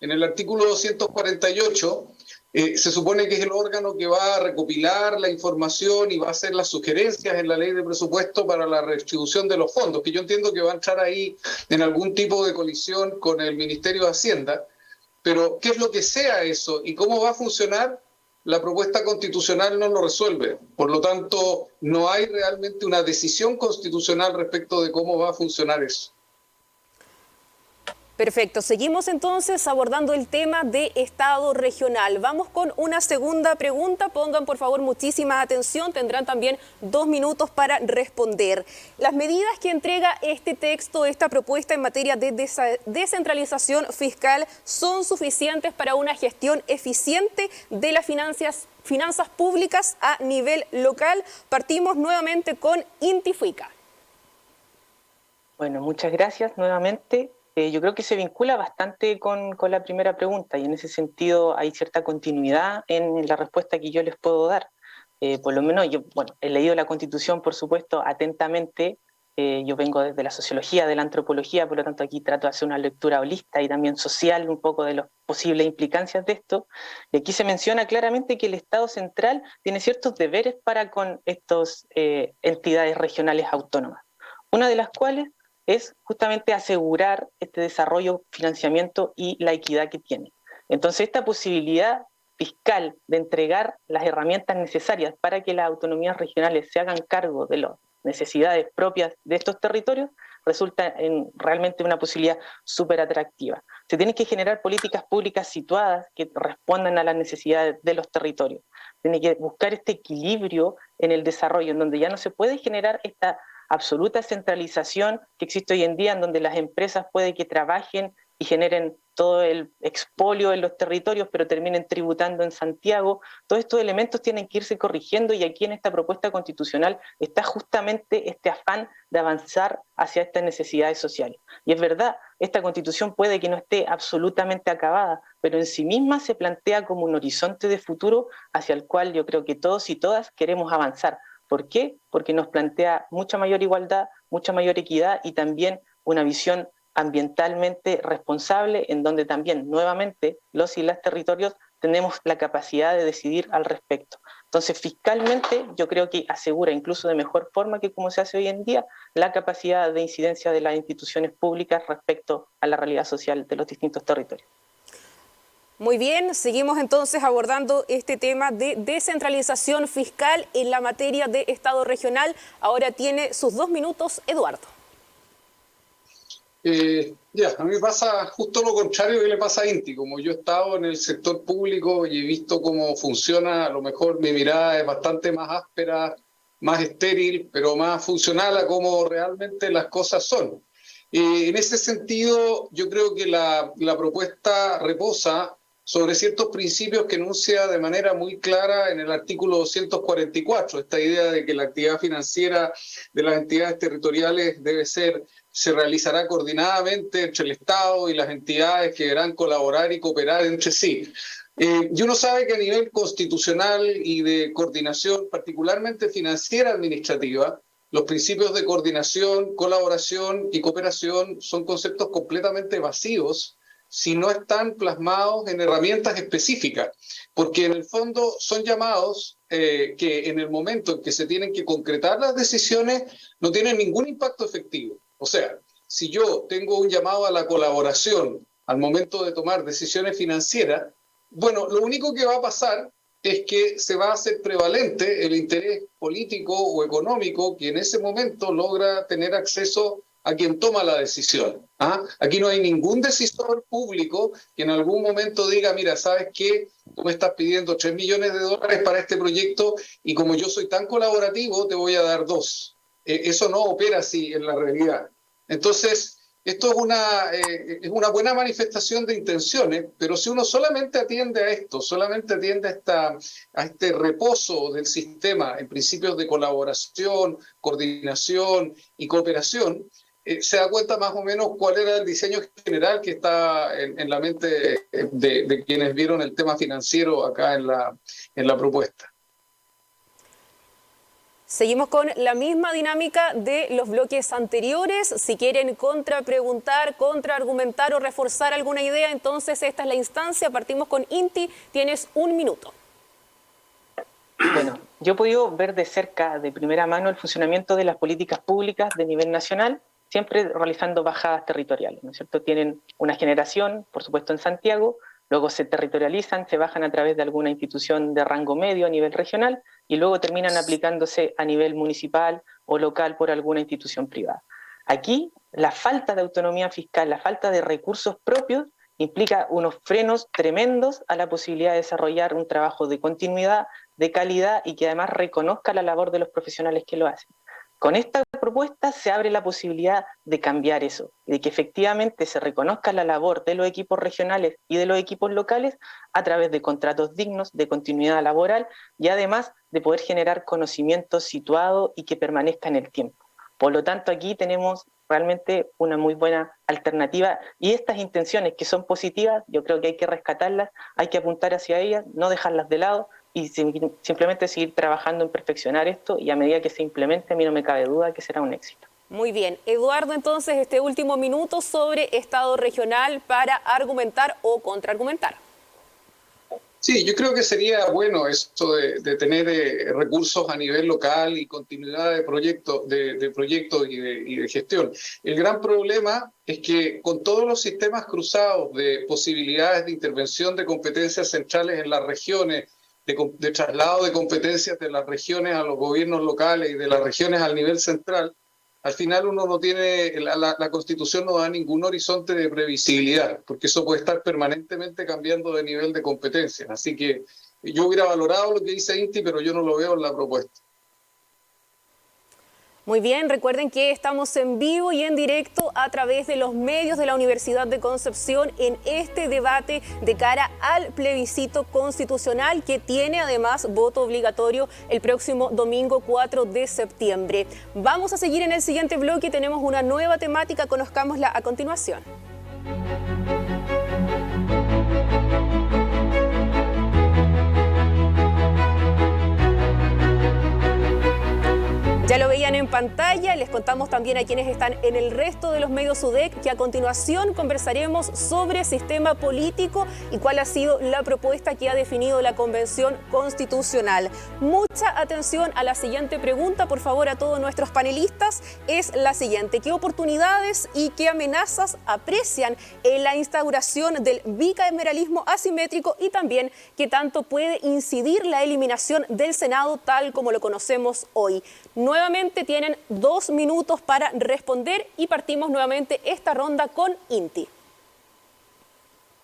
En el artículo 248 se supone que es el órgano que va a recopilar la información y va a hacer las sugerencias en la ley de presupuesto para la redistribución de los fondos, que yo entiendo que va a entrar ahí en algún tipo de colisión con el Ministerio de Hacienda. Pero ¿qué es lo que sea eso y cómo va a funcionar? La propuesta constitucional no lo resuelve. Por lo tanto, no hay realmente una decisión constitucional respecto de cómo va a funcionar eso. Perfecto, seguimos entonces abordando el tema de Estado regional. Vamos con una segunda pregunta, pongan por favor muchísima atención, tendrán también 2 minutos para responder. Las medidas que entrega este texto, esta propuesta en materia de descentralización fiscal, ¿son suficientes para una gestión eficiente de las finanzas públicas a nivel local? Partimos nuevamente con Inti Fuica. Bueno, muchas gracias nuevamente. Yo creo que se vincula bastante con la primera pregunta y en ese sentido hay cierta continuidad en la respuesta que yo les puedo dar. Por lo menos yo, bueno, he leído la Constitución, por supuesto, atentamente Yo vengo desde la sociología, de la antropología, por lo tanto aquí trato de hacer una lectura holista y también social un poco de las posibles implicancias de esto. Y aquí se menciona claramente que el Estado central tiene ciertos deberes para con estas entidades regionales autónomas, una de las cuales es justamente asegurar este desarrollo, financiamiento y la equidad que tiene. Entonces esta posibilidad fiscal de entregar las herramientas necesarias para que las autonomías regionales se hagan cargo de las necesidades propias de estos territorios resulta en realmente una posibilidad súper atractiva. Se tienen que generar políticas públicas situadas que respondan a las necesidades de los territorios. Tiene que buscar este equilibrio en el desarrollo, en donde ya no se puede generar esta absoluta centralización que existe hoy en día, en donde las empresas puede que trabajen y generen todo el expolio en los territorios, pero terminen tributando en Santiago. Todos estos elementos tienen que irse corrigiendo y aquí en esta propuesta constitucional está justamente este afán de avanzar hacia estas necesidades sociales. Y es verdad, esta constitución puede que no esté absolutamente acabada, pero en sí misma se plantea como un horizonte de futuro hacia el cual yo creo que todos y todas queremos avanzar. ¿Por qué? Porque nos plantea mucha mayor igualdad, mucha mayor equidad y también una visión ambientalmente responsable, en donde también nuevamente los y las territorios tenemos la capacidad de decidir al respecto. Entonces fiscalmente yo creo que asegura incluso de mejor forma que como se hace hoy en día la capacidad de incidencia de las instituciones públicas respecto a la realidad social de los distintos territorios. Muy bien, seguimos entonces abordando este tema de descentralización fiscal en la materia de Estado regional. Ahora tiene sus 2 minutos, Eduardo. A mí me pasa justo lo contrario que le pasa a Inti. Como yo he estado en el sector público y he visto cómo funciona, a lo mejor mi mirada es bastante más áspera, más estéril, pero más funcional a cómo realmente las cosas son. En ese sentido, yo creo que la propuesta reposa sobre ciertos principios que enuncia de manera muy clara en el artículo 244, esta idea de que la actividad financiera de las entidades territoriales se realizará coordinadamente entre el Estado y las entidades que deberán colaborar y cooperar entre sí. Y uno sabe que a nivel constitucional y de coordinación, particularmente financiera administrativa, los principios de coordinación, colaboración y cooperación son conceptos completamente vacíos si no están plasmados en herramientas específicas, porque en el fondo son llamados que en el momento en que se tienen que concretar las decisiones no tienen ningún impacto efectivo. O sea, si yo tengo un llamado a la colaboración al momento de tomar decisiones financieras, bueno, lo único que va a pasar es que se va a hacer prevalente el interés político o económico que en ese momento logra tener acceso a quien toma la decisión. Aquí no hay ningún decisor público que en algún momento diga, mira, ¿sabes qué? Tú me estás pidiendo $3 millones para este proyecto y como yo soy tan colaborativo, te voy a dar 2. Eso no opera así en la realidad. Entonces, esto es una buena manifestación de intenciones, pero si uno solamente atiende a esto, solamente atiende a este reposo del sistema en principios de colaboración, coordinación y cooperación, se da cuenta más o menos cuál era el diseño general que está en la mente de quienes vieron el tema financiero acá en la propuesta. Seguimos con la misma dinámica de los bloques anteriores. Si quieren contrapreguntar, contraargumentar o reforzar alguna idea, entonces esta es la instancia. Partimos con Inti. Tienes 1 minuto. Bueno, yo he podido ver de cerca, de primera mano, el funcionamiento de las políticas públicas de nivel nacional, siempre realizando bajadas territoriales, ¿no es cierto? Tienen una generación, por supuesto en Santiago, luego se territorializan, se bajan a través de alguna institución de rango medio a nivel regional y luego terminan aplicándose a nivel municipal o local por alguna institución privada. Aquí la falta de autonomía fiscal, la falta de recursos propios implica unos frenos tremendos a la posibilidad de desarrollar un trabajo de continuidad, de calidad y que además reconozca la labor de los profesionales que lo hacen. Con esta propuesta se abre la posibilidad de cambiar eso, de que efectivamente se reconozca la labor de los equipos regionales y de los equipos locales a través de contratos dignos, de continuidad laboral y además de poder generar conocimiento situado y que permanezca en el tiempo. Por lo tanto, aquí tenemos realmente una muy buena alternativa y estas intenciones que son positivas, yo creo que hay que rescatarlas, hay que apuntar hacia ellas, no dejarlas de lado, y simplemente seguir trabajando en perfeccionar esto y a medida que se implemente a mí no me cabe duda que será un éxito. Muy bien. Eduardo, entonces, este último minuto sobre Estado regional para argumentar o contraargumentar. Sí, yo creo que sería bueno esto de tener recursos a nivel local y continuidad de proyectos y de gestión. El gran problema es que con todos los sistemas cruzados de posibilidades de intervención de competencias centrales en las regiones, de traslado de competencias de las regiones a los gobiernos locales y de las regiones al nivel central, al final uno no tiene, la Constitución no da ningún horizonte de previsibilidad, porque eso puede estar permanentemente cambiando de nivel de competencia. Así que yo hubiera valorado lo que dice Inti, pero yo no lo veo en la propuesta. Muy bien, recuerden que estamos en vivo y en directo a través de los medios de la Universidad de Concepción en este debate de cara al plebiscito constitucional que tiene además voto obligatorio el próximo domingo 4 de septiembre. Vamos a seguir en el siguiente bloque, tenemos una nueva temática, conozcámosla a continuación. Ya lo veían en pantalla, les contamos también a quienes están en el resto de los medios UDEC que a continuación conversaremos sobre sistema político y cuál ha sido la propuesta que ha definido la Convención Constitucional. Mucha atención a la siguiente pregunta, por favor, a todos nuestros panelistas, es la siguiente. ¿Qué oportunidades y qué amenazas aprecian en la instauración del bicameralismo asimétrico y también qué tanto puede incidir la eliminación del Senado tal como lo conocemos hoy? Nuevamente tienen 2 minutos para responder y partimos nuevamente esta ronda con Inti.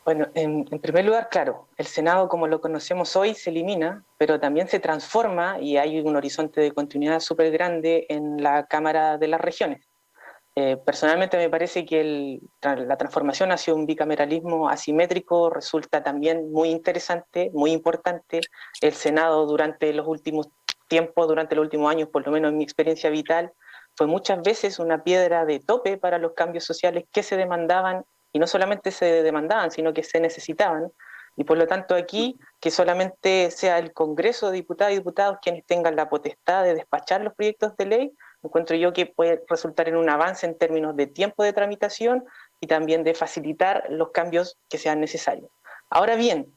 Bueno, en primer lugar, claro, el Senado como lo conocemos hoy se elimina, pero también se transforma y hay un horizonte de continuidad súper grande en la Cámara de las Regiones. Personalmente me parece que la transformación hacia un bicameralismo asimétrico resulta también muy interesante, muy importante. El Senado durante los últimos tiempos, durante los últimos años, por lo menos en mi experiencia vital, fue muchas veces una piedra de tope para los cambios sociales que se demandaban, y no solamente se demandaban, sino que se necesitaban, y por lo tanto aquí, que solamente sea el Congreso de Diputadas y Diputados quienes tengan la potestad de despachar los proyectos de ley, encuentro yo que puede resultar en un avance en términos de tiempo de tramitación y también de facilitar los cambios que sean necesarios. Ahora bien,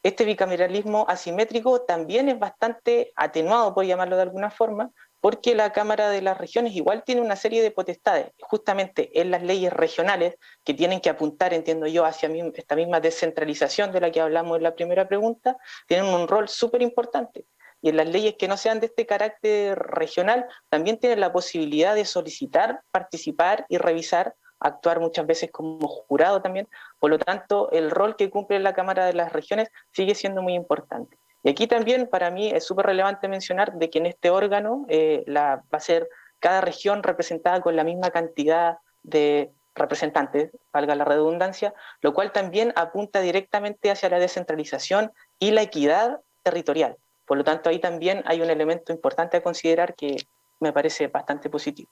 este bicameralismo asimétrico también es bastante atenuado, por llamarlo de alguna forma, porque la Cámara de las Regiones igual tiene una serie de potestades, justamente en las leyes regionales, que tienen que apuntar, entiendo yo, hacia esta misma descentralización de la que hablamos en la primera pregunta, tienen un rol súper importante. Y en las leyes que no sean de este carácter regional, también tienen la posibilidad de solicitar, participar y revisar, actuar muchas veces como jurado también. Por lo tanto, el rol que cumple la Cámara de las Regiones sigue siendo muy importante. Y aquí también para mí es súper relevante mencionar de que en este órgano va a ser cada región representada con la misma cantidad de representantes, valga la redundancia, lo cual también apunta directamente hacia la descentralización y la equidad territorial. Por lo tanto, ahí también hay un elemento importante a considerar que me parece bastante positivo.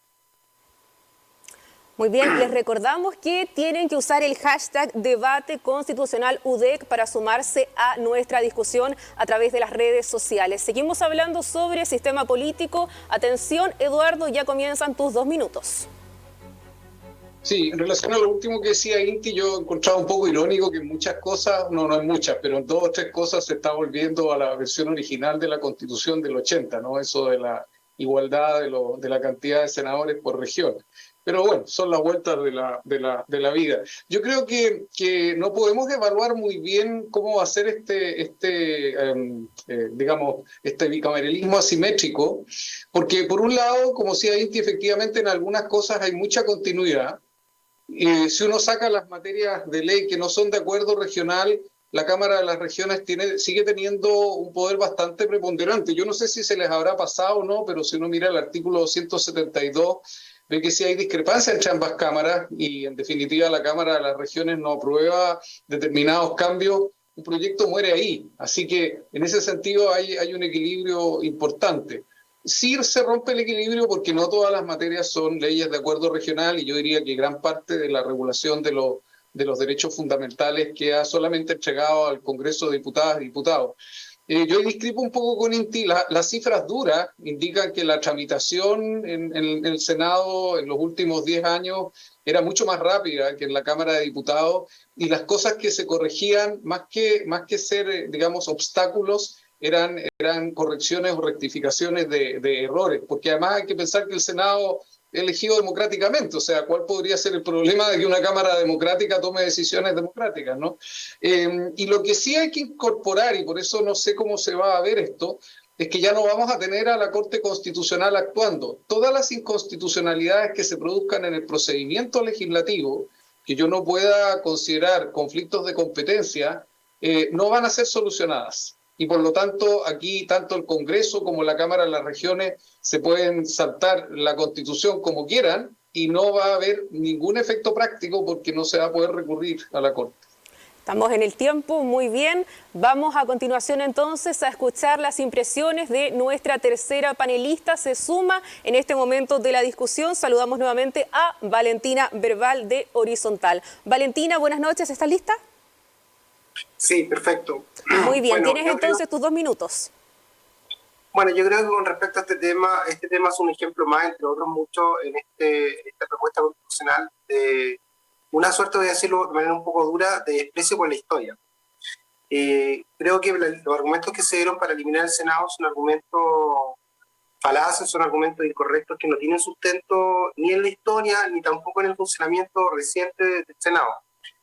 Muy bien, les recordamos que tienen que usar el hashtag Debate Constitucional UDEC para sumarse a nuestra discusión a través de las redes sociales. Seguimos hablando sobre sistema político. Atención, Eduardo, ya comienzan tus 2 minutos. Sí, en relación a lo último que decía Inti, yo encontraba un poco irónico que en muchas cosas, no en muchas, pero en 2 o 3 cosas se está volviendo a la versión original de la Constitución del 80, ¿no? Eso de la igualdad de la cantidad de senadores por región. Pero bueno, son las vueltas de la vida. Yo creo que no podemos evaluar muy bien cómo va a ser este bicameralismo asimétrico, porque por un lado, como decía Inti, efectivamente en algunas cosas hay mucha continuidad. Si uno saca las materias de ley que no son de acuerdo regional, la Cámara de las Regiones sigue teniendo un poder bastante preponderante. Yo no sé si se les habrá pasado o no, pero si uno mira el artículo 272, ve que sí hay discrepancia entre ambas cámaras y en definitiva la Cámara de las Regiones no aprueba determinados cambios, un proyecto muere ahí. Así que en ese sentido hay un equilibrio importante. Sí se rompe el equilibrio porque no todas las materias son leyes de acuerdo regional y yo diría que gran parte de la regulación de los derechos fundamentales queda solamente entregado al Congreso de Diputadas y Diputados. Yo discrepo un poco con Inti. Las cifras duras indican que la tramitación en el Senado en los últimos 10 años era mucho más rápida que en la Cámara de Diputados, y las cosas que se corregían, más que ser, digamos, obstáculos, eran correcciones o rectificaciones de errores, porque además hay que pensar que el Senado es elegido democráticamente, o sea, ¿cuál podría ser el problema de que una Cámara democrática tome decisiones democráticas, ¿no? Y lo que sí hay que incorporar, y por eso no sé cómo se va a ver esto, es que ya no vamos a tener a la Corte Constitucional actuando. Todas las inconstitucionalidades que se produzcan en el procedimiento legislativo, que yo no pueda considerar conflictos de competencia, no van a ser solucionadas. Y por lo tanto, aquí tanto el Congreso como la Cámara de las Regiones se pueden saltar la Constitución como quieran y no va a haber ningún efecto práctico porque no se va a poder recurrir a la Corte. Estamos en el tiempo, muy bien. Vamos a continuación entonces a escuchar las impresiones de nuestra tercera panelista. Se suma en este momento de la discusión. Saludamos nuevamente a Valentina Verbal de Horizontal. Valentina, buenas noches, ¿estás lista? Sí, perfecto. Muy bien, Bueno, tienes entonces tus 2 minutos. Bueno, yo creo que con respecto a este tema es un ejemplo más, entre otros muchos, en esta propuesta constitucional de una suerte, voy a decirlo de manera un poco dura, de desprecio por la historia. Creo que los argumentos que se dieron para eliminar el Senado son argumentos falaces, son argumentos incorrectos que no tienen sustento ni en la historia ni tampoco en el funcionamiento reciente del Senado.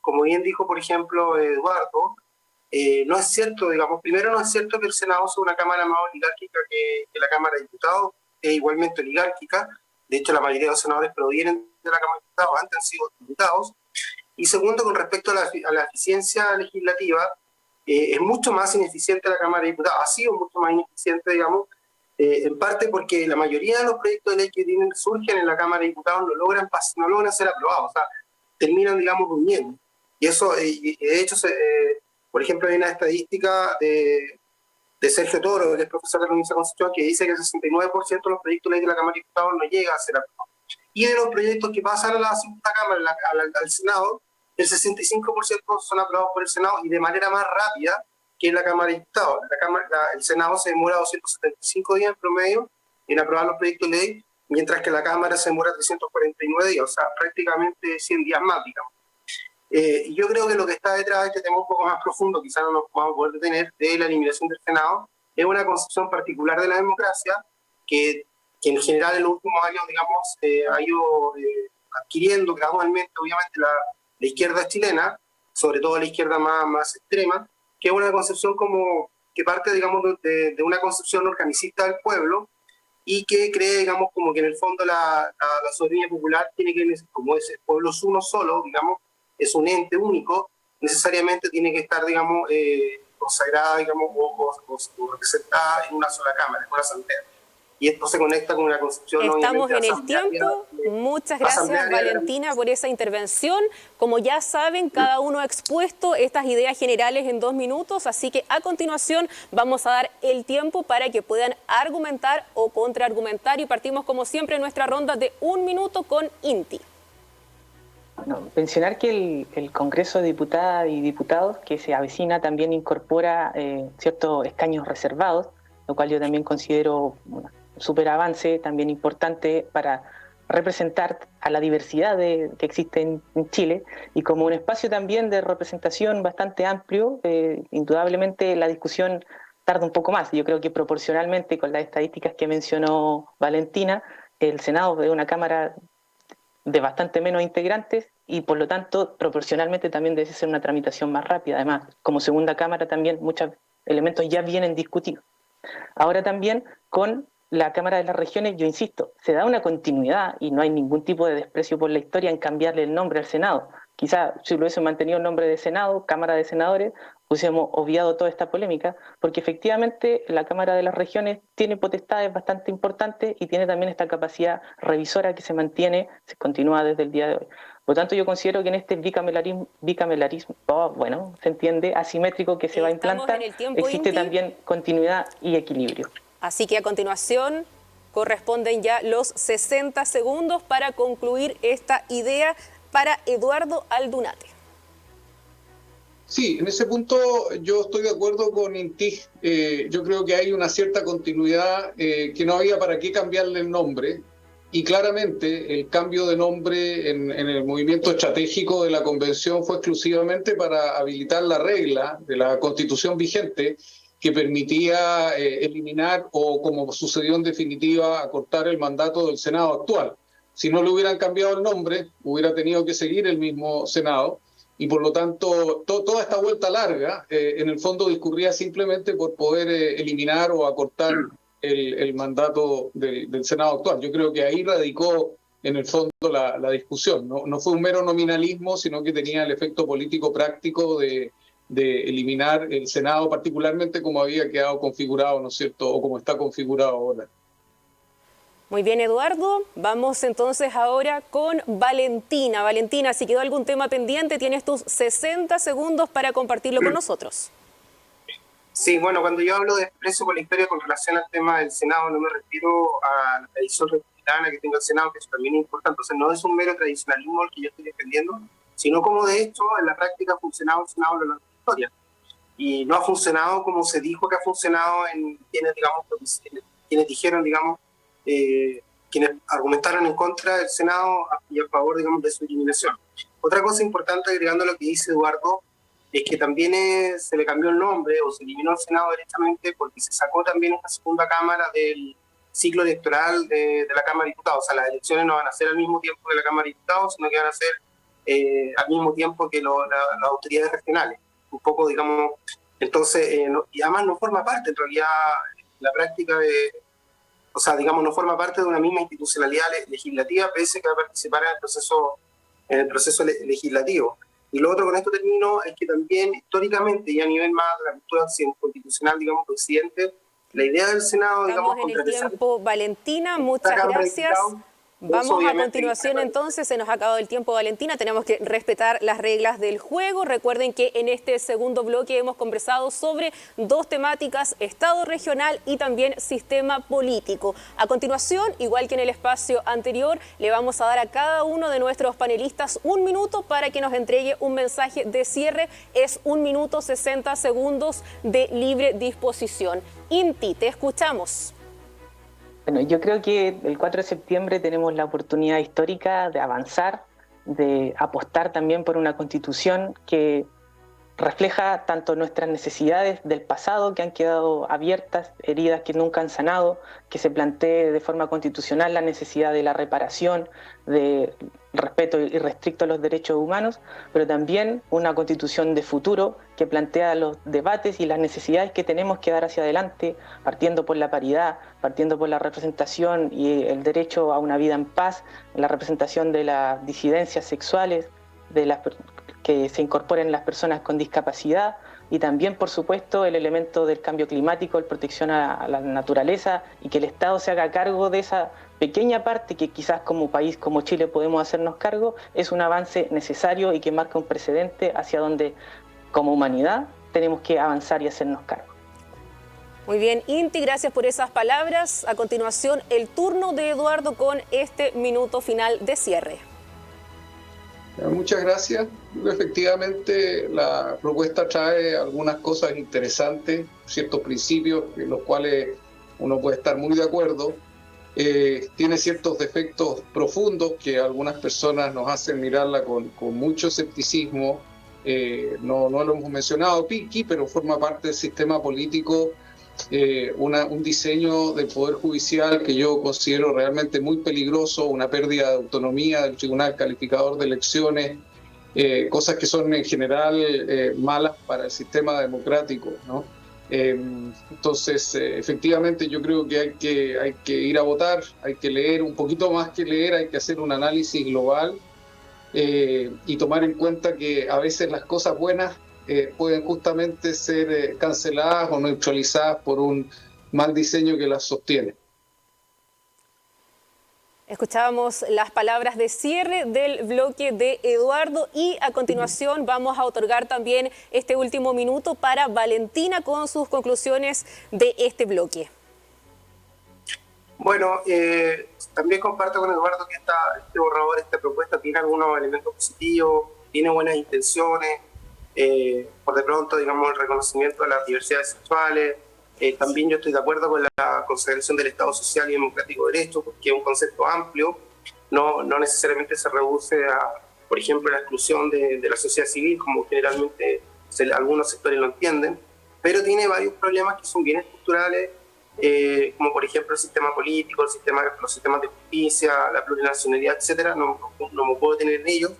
Como bien dijo, por ejemplo, Eduardo, no es cierto, digamos, primero no es cierto que el Senado sea una cámara más oligárquica que la Cámara de Diputados, es igualmente oligárquica. De hecho, la mayoría de los senadores provienen de la Cámara de Diputados, antes han sido diputados. Y segundo, con respecto a la eficiencia legislativa, es mucho más ineficiente la Cámara de Diputados, ha sido mucho más ineficiente, digamos, en parte porque la mayoría de los proyectos de ley que surgen en la Cámara de Diputados no logran ser aprobados, o sea, terminan, digamos, durmiendo. Y eso, de hecho, por ejemplo, hay una estadística de Sergio Toro, que es profesor de la Universidad de Concepción, que dice que el 69% de los proyectos de ley de la Cámara de Diputados no llega a ser aprobados. Y de los proyectos que pasan a la segunda Cámara, al Senado, el 65% son aprobados por el Senado y de manera más rápida que en la Cámara de Diputados. El Senado se demora 275 días en promedio en aprobar los proyectos de ley, mientras que la Cámara se demora 349 días, o sea, prácticamente 100 días más, digamos. Y yo creo que lo que está detrás de este tema un poco más profundo, quizás no nos vamos a poder detener, de la eliminación del Senado, es una concepción particular de la democracia que en general en los últimos años, digamos, ha ido adquiriendo gradualmente, obviamente, la izquierda chilena, sobre todo la izquierda más extrema, que es una concepción como que parte, digamos, de una concepción organicista del pueblo y que cree, digamos, como que en el fondo la soberanía popular tiene que, como ese pueblo es uno solo, digamos, es un ente único, necesariamente tiene que estar, digamos, consagrada, digamos, o representada en una sola cámara, en una asamblea. Y esto se conecta con una concepción... Estamos en el tiempo. Muchas gracias, Valentina, por esa intervención. Como ya saben, cada uno ha expuesto estas ideas generales en 2 minutos, así que a continuación vamos a dar el tiempo para que puedan argumentar o contraargumentar, y partimos como siempre en nuestra ronda de 1 minuto con Inti. Bueno, mencionar que el Congreso de Diputadas y Diputados que se avecina también incorpora ciertos escaños reservados, lo cual yo también considero un súper avance, también importante para representar a la diversidad que existe en Chile, y como un espacio también de representación bastante amplio. Indudablemente la discusión tarda un poco más. Yo creo que proporcionalmente con las estadísticas que mencionó Valentina, el Senado es una Cámara de bastante menos integrantes y por lo tanto proporcionalmente también debe ser una tramitación más rápida. Además, como segunda Cámara también muchos elementos ya vienen discutidos. Ahora también con la Cámara de las Regiones, yo insisto, se da una continuidad y no hay ningún tipo de desprecio por la historia en cambiarle el nombre al Senado. Quizá si lo hubiese mantenido el nombre de Senado, Cámara de Senadores, hubiésemos obviado toda esta polémica, porque efectivamente la Cámara de las Regiones tiene potestades bastante importantes y tiene también esta capacidad revisora que se mantiene, se continúa desde el día de hoy. Por lo tanto, yo considero que en este bicameralismo, bueno, se entiende, asimétrico que se va a implantar, existe también continuidad y equilibrio. Así que a continuación corresponden ya los 60 segundos para concluir esta idea para Eduardo Aldunate. Sí, en ese punto yo estoy de acuerdo con Inti. Yo creo que hay una cierta continuidad, que no había para qué cambiarle el nombre. Y claramente el cambio de nombre en el movimiento estratégico de la convención fue exclusivamente para habilitar la regla de la constitución vigente que permitía eliminar o, como sucedió en definitiva, acortar el mandato del Senado actual. Si no le hubieran cambiado el nombre, hubiera tenido que seguir el mismo Senado. Y por lo tanto, toda esta vuelta larga, en el fondo discurría simplemente por poder eliminar o acortar el mandato del Senado actual. Yo creo que ahí radicó en el fondo la discusión. No fue un mero nominalismo, sino que tenía el efecto político práctico de eliminar el Senado, particularmente como había quedado configurado, ¿no es cierto?, o como está configurado ahora. Muy bien, Eduardo. Vamos entonces ahora con Valentina. Valentina, si quedó algún tema pendiente, tienes tus 60 segundos para compartirlo con nosotros. Sí, bueno, cuando yo hablo de desprecio por la historia con relación al tema del Senado, no me refiero a la tradición republicana que tenga el Senado, que eso también es importante. O sea, no es un mero tradicionalismo el que yo estoy defendiendo, sino como de hecho en la práctica ha funcionado el Senado a lo largo de la historia. Y no ha funcionado como se dijo que ha funcionado en quienes, digamos, quienes dijeron, digamos, quienes argumentaron en contra del Senado y a favor, digamos, de su eliminación. Otra cosa importante, agregando lo que dice Eduardo, es que también se le cambió el nombre o se eliminó el Senado directamente porque se sacó también esta segunda cámara del ciclo electoral de la Cámara de Diputados. O sea, las elecciones no van a ser al mismo tiempo que la Cámara de Diputados, sino que van a ser al mismo tiempo que las autoridades regionales. Un poco, digamos, entonces, y además no forma parte, en realidad, la práctica o sea, digamos, no forma parte de una misma institucionalidad legislativa, pese a que va a participar en el proceso legislativo. Y lo otro, con esto termino, es que también históricamente y a nivel más de la cultura constitucional, digamos, de Occidente, la idea del Senado, digamos, estamos en el tiempo, Valentina, muchas gracias. Vamos a continuación entonces, se nos ha acabado el tiempo, Valentina, tenemos que respetar las reglas del juego. Recuerden que en este segundo bloque hemos conversado sobre dos temáticas, Estado regional y también sistema político. A continuación, igual que en el espacio anterior, le vamos a dar a cada uno de nuestros panelistas 1 minuto para que nos entregue un mensaje de cierre. Es 1 minuto 60 segundos de libre disposición. Inti, te escuchamos. Bueno, yo creo que el 4 de septiembre tenemos la oportunidad histórica de avanzar, de apostar también por una constitución que refleja tanto nuestras necesidades del pasado que han quedado abiertas, heridas que nunca han sanado, que se plantee de forma constitucional la necesidad de la reparación, de respeto irrestricto a los derechos humanos, pero también una constitución de futuro que plantea los debates y las necesidades que tenemos que dar hacia adelante, partiendo por la paridad, partiendo por la representación y el derecho a una vida en paz, la representación de las disidencias sexuales, de las que se incorporen las personas con discapacidad y también, por supuesto, el elemento del cambio climático, la protección a la naturaleza y que el Estado se haga cargo de esa pequeña parte que quizás como país, como Chile, podemos hacernos cargo, es un avance necesario y que marca un precedente hacia donde, como humanidad, tenemos que avanzar y hacernos cargo. Muy bien, Inti, gracias por esas palabras. A continuación, el turno de Eduardo con este minuto final de cierre. Muchas gracias. Efectivamente, la propuesta trae algunas cosas interesantes, ciertos principios en los cuales uno puede estar muy de acuerdo. Tiene ciertos defectos profundos que algunas personas nos hacen mirarla con mucho escepticismo. No lo hemos mencionado, Piqui, pero forma parte del sistema político. Un diseño del Poder Judicial que yo considero realmente muy peligroso, una pérdida de autonomía del Tribunal Calificador de Elecciones, cosas que son en general malas para el sistema democrático, ¿no? Entonces, efectivamente, yo creo que hay que ir a votar, hay que leer, un poquito más que leer, hay que hacer un análisis global y tomar en cuenta que a veces las cosas buenas pueden justamente ser canceladas o neutralizadas por un mal diseño que las sostiene. Escuchábamos las palabras de cierre del bloque de Eduardo y a continuación vamos a otorgar también este último minuto para Valentina con sus conclusiones de este bloque. Bueno, también comparto con Eduardo que este borrador, esta propuesta tiene algunos elementos positivos, tiene buenas intenciones. por de pronto, digamos, el reconocimiento de las diversidades sexuales. También yo estoy de acuerdo con la consagración del Estado social y democrático de derecho, porque es un concepto amplio, no necesariamente se reduce a, por ejemplo, la exclusión de la sociedad civil, como generalmente algunos sectores lo entienden, pero tiene varios problemas que son bien estructurales, como por ejemplo el sistema político, los sistemas de justicia, la plurinacionalidad, etcétera. No me puedo detener en ellos,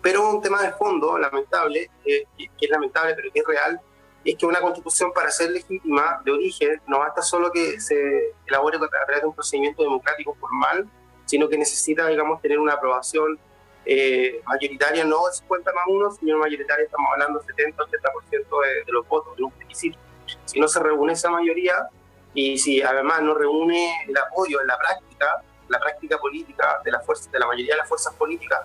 pero un tema de fondo lamentable, que es lamentable pero que es real, es que una constitución, para ser legítima de origen, no basta solo que se elabore a través de un procedimiento democrático formal, sino que necesita, digamos, tener una aprobación mayoritaria, no de 50+1, sino mayoritaria, estamos hablando 70-80% de los votos en un plebiscito. Si no se reúne esa mayoría, y si además no reúne el apoyo en la práctica política de la mayoría de las fuerzas políticas,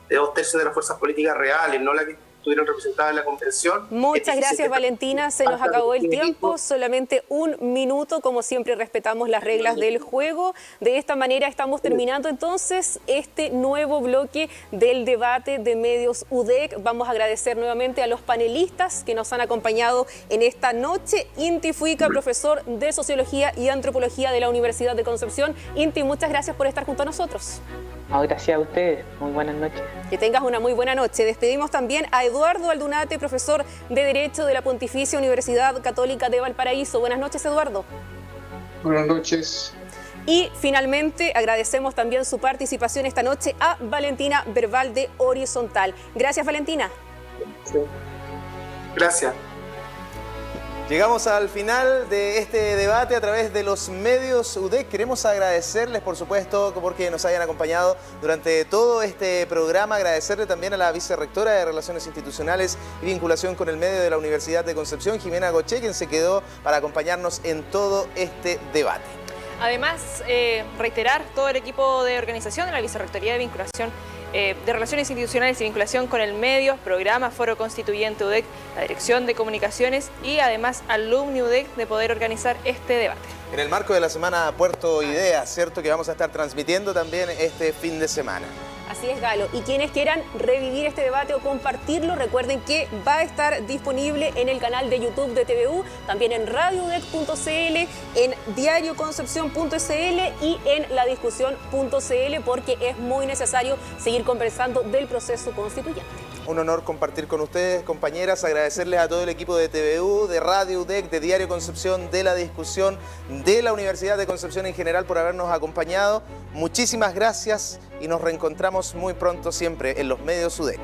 de 2/3 de las fuerzas políticas reales, no las que estuvieron representadas en la convención. Muchas gracias, Valentina. Se nos acabó el tiempo, solamente un minuto. Como siempre, respetamos las reglas del juego. De esta manera estamos terminando entonces este nuevo bloque del debate de medios UDEC. Vamos a agradecer nuevamente a los panelistas que nos han acompañado en esta noche. Inti Fuica, profesor de Sociología y Antropología de la Universidad de Concepción. Inti, muchas gracias por estar junto a nosotros. Gracias a ustedes. Muy buenas noches. Que tengas una muy buena noche. Despedimos también a Eduardo Aldunate, profesor de Derecho de la Pontificia Universidad Católica de Valparaíso. Buenas noches, Eduardo. Buenas noches. Y finalmente agradecemos también su participación esta noche a Valentina Verbal de Horizontal. Gracias, Valentina. Sí. Gracias. Llegamos al final de este debate a través de los medios UDEC. Queremos agradecerles, por supuesto, porque nos hayan acompañado durante todo este programa. Agradecerle también a la vicerrectora de Relaciones Institucionales y Vinculación con el Medio de la Universidad de Concepción, Jimena Goché, quien se quedó para acompañarnos en todo este debate. Además, reiterar todo el equipo de organización de la Vicerrectoría de Vinculación de Relaciones Institucionales y Vinculación con el Medio, Programa Foro Constituyente UDEC, la Dirección de Comunicaciones y además Alumni UDEC de poder organizar este debate. En el marco de la Semana Puerto Ideas, ¿cierto? Que vamos a estar transmitiendo también este fin de semana. Así es, Galo. Y quienes quieran revivir este debate o compartirlo, recuerden que va a estar disponible en el canal de YouTube de TVU, también en radioudec.cl, en diarioconcepcion.cl y en ladiscusión.cl, porque es muy necesario seguir conversando del proceso constituyente. Un honor compartir con ustedes, compañeras, agradecerles a todo el equipo de TVU, de Radio UDEC, de Diario Concepción, de La Discusión, de la Universidad de Concepción en general por habernos acompañado. Muchísimas gracias y nos reencontramos muy pronto siempre en los medios UDEC.